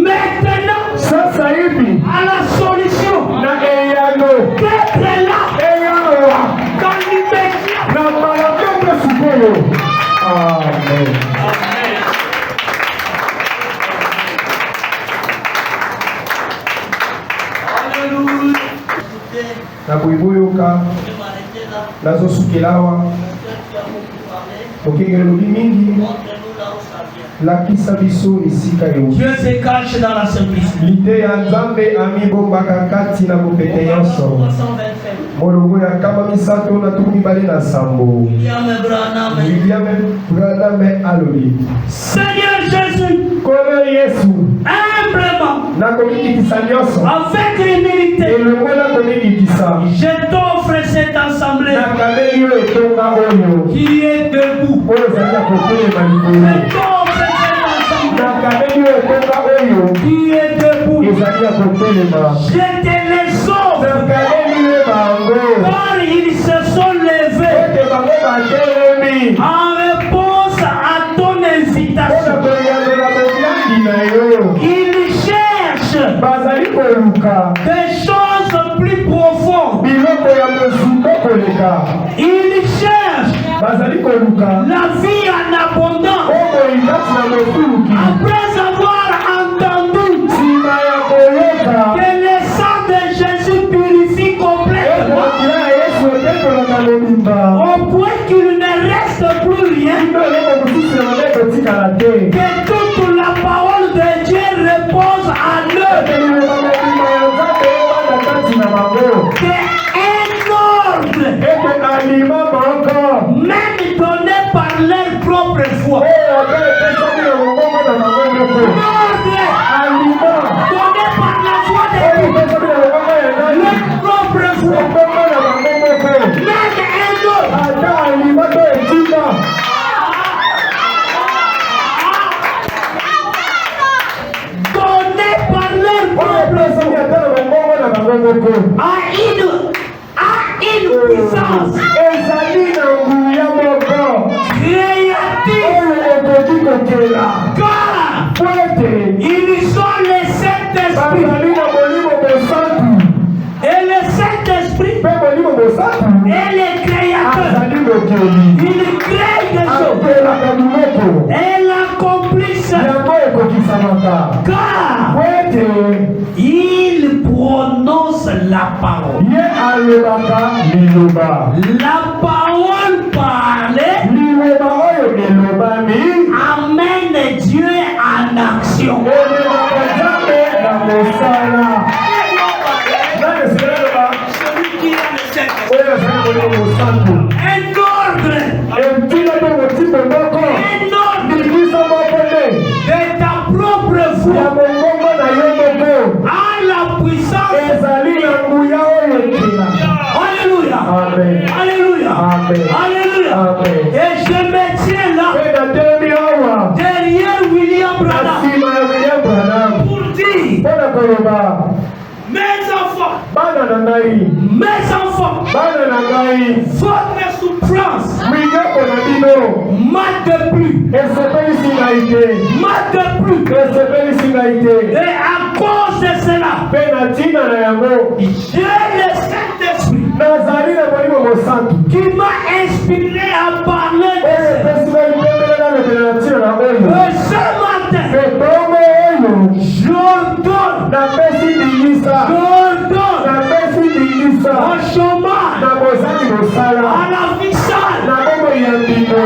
maintenant à la solution d'être là dans l'immédiat. Amen. Na buibuyoka nazosukelawa tokengela lobi mingi lakisa biso esika yo. Dieu se cache dans la simplicité. Lite ya Nzambe amibombaka kati na bopete nyonso. Molongo ya kama misato na tuku mibale na sambo. William Branham alobi. Seigneur Jésus, Kolo Yesu humblement, na komikikisa nyonso avec humilité, elongo na komikikisa je t'offre cette assemblée na kabeli yo etonga oyo qui est debout. oyo ezali ya kotelema likolo. Je t'offre cette assemblée Na kabeli yo etonga oyo qui est debout. ezali ya kotelema. Je te les offre Na kabeli yo bango car ils se sont levés ete bango batelemi en réponse à ton mpona invitation. koyambela boyangi na yo. Ils cherchent Bazali koluka des choses plus profondes. biloko ya mosuko koleka. Ils cherchent Bazali koluka la vie en abondance. bomoi kati na mosuluki. Après avoir entendu Nsima ya koyoka que le sang de Jésus purifie ete complètement, makila ya Yesu etetolaka mobimba au point qu'il ne reste plus rien, ino eloko mosusu ya mabe kotikala te. que toute la parole de Dieu repose en eux. Ete liloba mobimba ya Nzambe ebanda kati na bango. C'est un ordre, Ete alima moko même donné par leur propre foi. oyo abe epesaki na mongongo na bango moko. Ordre Alima donné par la foi de oyo Dieu, epesaki na mongongo ya nani? leur propre foi. Mongongo na bango moko. Même un autre, Ata alima to etika donné par leur oyo propre epesaki foi, ata na mongongo na bango moko. à une puissance Ezali na nguya moko créative, oyo ekoki kokela car po ete ils sont les Saint-Esprit. bazali na molimo mosantu Et le Saint-Esprit mpe molimo mosantu est le créateur. azali mokeli Il crée des choses. akelaka biloko Et l'accomplisse. yango ekokisamaka Car po ete il prononce la parole. ye alobaka liloba. La parole parlée Liloba oyo elobami amène Dieu en action. ememaka Nzambe na mosala. Nani esika eloba oyo azali molimo mosantu Un ordre, etina mpe motipe moko un ordre bimisa moko nde de ta propre ya foi mongongo na yo moko à la puissance. ezali na nguya oyo ekela. Alléluia. Amen. Alléluia. Amen. Alléluia. Amen. Et je me tiens là Mpe natelemi awa derrière William na Branham nsima ya William Branham pour dire, mpona koloba mes enfants, bana na ngai bana na ngai votre souffrance mingako na bino m'a déplu, esepelisi ngai te m'a déplu. esepelisi ngai te Et à cause de cela, mpe na ntina na yango j'ai le Saint-Esprit nazali na molimo mosantu qui m'a inspiré à parler de oyo cela. epesi ngai pembele na lobela na ntina na oyo Et ce matin, mpe tongo oyo j'ordonne, napesi lingisa j'ordonne napesi lingisa au chômage, na bozali mosala à la vie sale, na bomoi ya mbino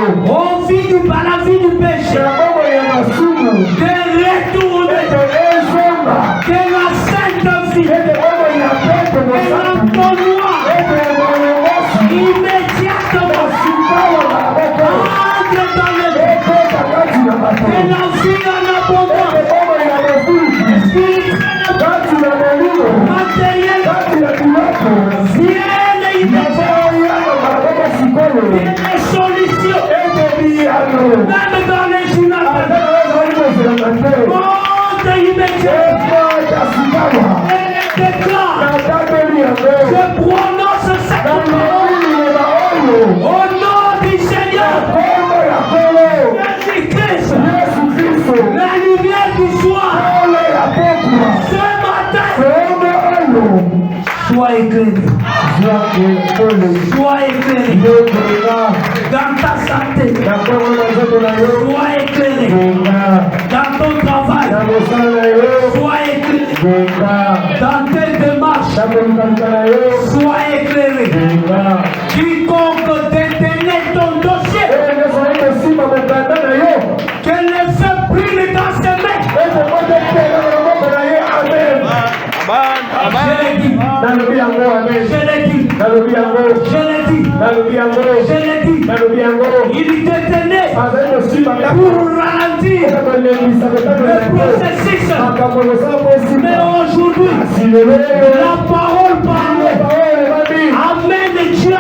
à la vie du péché, na bomoi ya masumu de retourner, ete ezonga que la sainte vie ete bomoi ya pete et mosantu l'entonnoir ete molongosi immédiatement sikawa na moko entre dans le vie, ekota kati na bato que la vie en ete abondance, bomoi ya mosuluki spirituelle, kati na molimo matérielle, kati na biloko vienne immédiatement, nazoya na maboko sikoyo des solutions, ete biyano même dans les journaux, ata na ozali kozelaka te monte immédiatement ekota sikawa et déclare, natateli yango je prononce cette na parole liloba oyo au nom du Seigneur kombo ya kolo Jésus-Christ, yesu kristo la lumière du soir, kolo ya pokwa ce matin, kombo oyo sois éclairé. Sois éclairé. Dans ta santé. Sois éclairé. Dans ton travail. Sois éclairé. Dans tes démarches. Sois éclairé. Quiconque détenait ton dossier. Qu'elle ne fait plus dans ses mains. Il détenait pour ralentir le processus. Mais aujourd'hui, la parole parle. Amen. Dieu a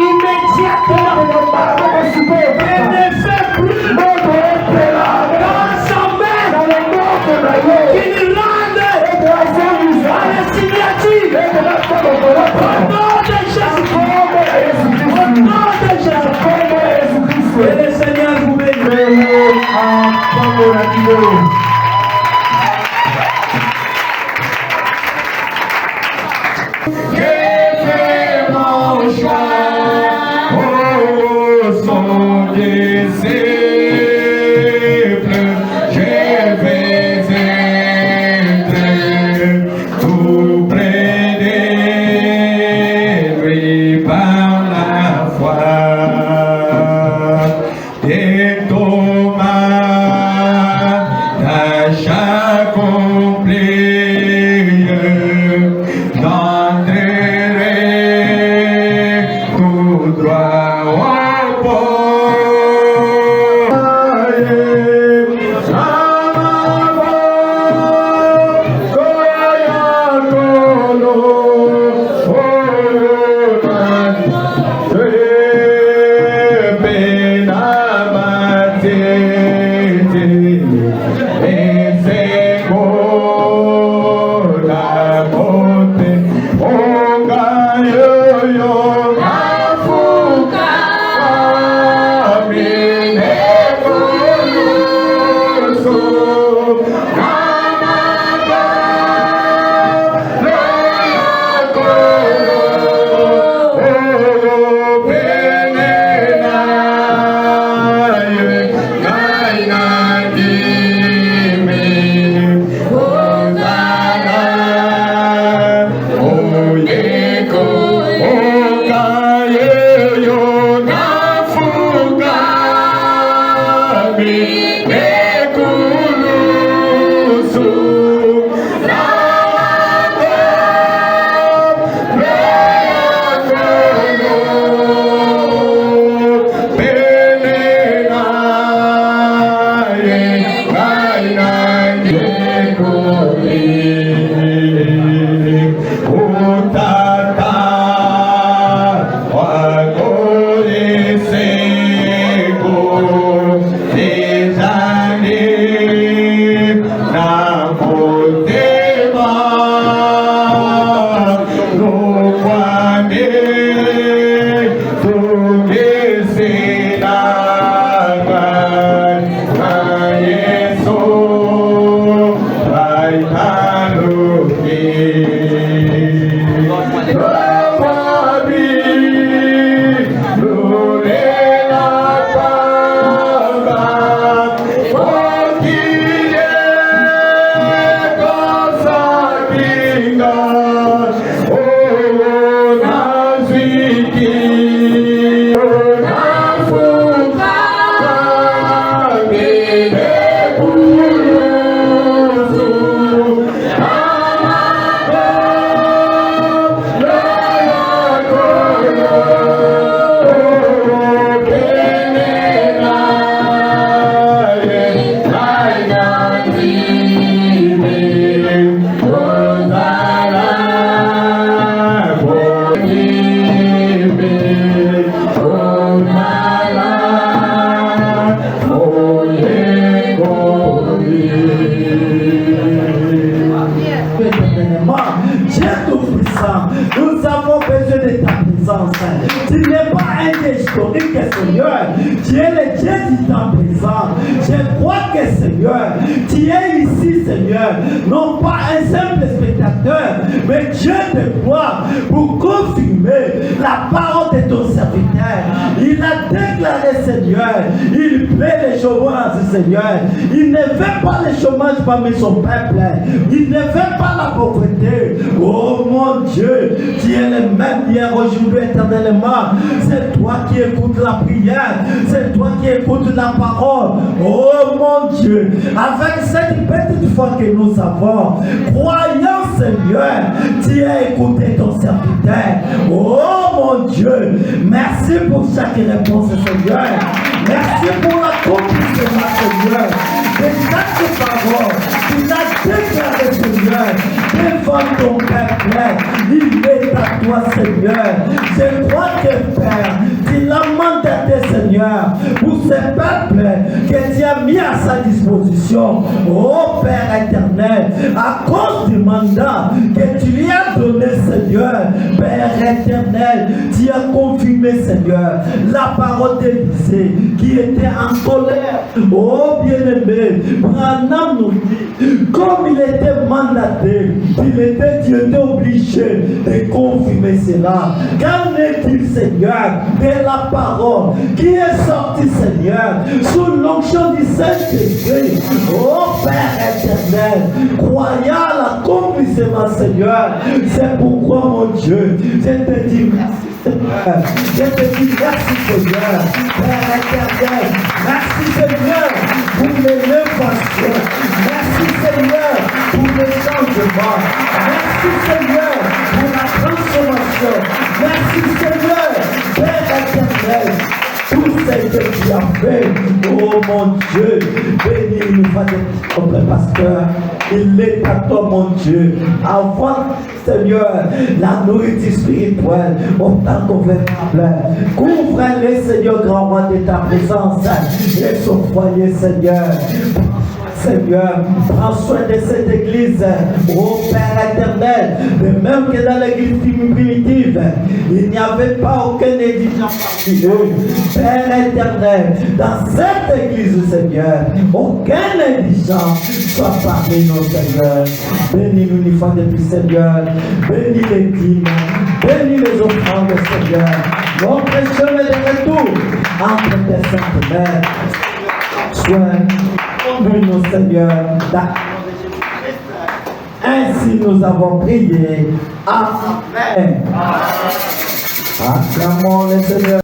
immédiatement. Elle ne fait plus dans sa main. Qu'il rende à la signature. Au nom de Jésus. Au nom de Jésus. Et le Seigneur vous bénisse. Dieu Tout-Puissant, nous avons besoin de ta présence. Tu n'es pas un Dieu historique, Seigneur. Tu es le Dieu du temps présent. Je crois que, Seigneur, tu es ici, Seigneur, non pas un simple spectateur, mais Dieu de gloire, pour confirmer la parole de ton serviteur. Il a déclaré, Seigneur, il paie les chômages, Seigneur. Il ne veut pas le chômage parmi son peuple. Il ne veut pas la pauvreté. Oh mon Dieu, tu es le même hier, aujourd'hui, éternellement. C'est toi qui écoutes la prière. C'est toi qui écoutes la parole. Oh mon Dieu, avec cette petite foi que nous avons, croyant, Seigneur, tu as écouté ton serviteur. Oh mon Dieu, merci pour chaque réponse, Seigneur. Merci pour l'accomplissement, Seigneur, de chaque parole. Tu l'as déclaré, Seigneur, devant ton peuple. Il est à toi, Seigneur. Je crois que, Père, tu l'as mandaté, Seigneur, pour ce peuple que tu as mis à sa disposition. Oh Père éternel, à cause du mandat que tu lui as donné, Seigneur, Père éternel, tu as confirmé, Seigneur, la parole d'Élisée qui était en colère. Oh bien-aimé, Branham nous dit, comme il était mandaté, il était obligé de confirmer cela. Qu'en est-il, Seigneur, de la parole qui est sortie, Seigneur, sous l'onction du Saint-Esprit? Oh Père éternel, croyant à l'accomplissement, Seigneur, c'est pourquoi, mon Dieu, je te dis merci, Seigneur. Je te dis merci, Seigneur. Père éternel, merci, Seigneur, pour l'élévation. Merci, Seigneur, pour le changement. Merci, Seigneur, pour la transformation. Merci, Seigneur, Père éternel, tout ce que tu as fait. Oh mon Dieu, bénis nous va notre pasteur. Il est à toi, mon Dieu. Avant, Seigneur, la nourriture spirituelle, autant convenable. Couvre-les, Seigneur, grand roi de ta présence. Et son foyer, Seigneur. Seigneur, prends soin de cette église, ô Père éternel, de même que dans l'église primitive, il n'y avait pas aucun édifiant parmi eux. Père éternel, dans cette église, Seigneur, aucun édifiant soit parmi nous, Seigneur. Bénis-nous une fois de plus, Seigneur. Bénis les dîmes, bénis les offrandes, Seigneur. Notre chemin de retour entre tes saintes mains. Soin. Conduis-nous, Seigneur. Ainsi nous avons prié. Amen. Acclamons le Seigneur.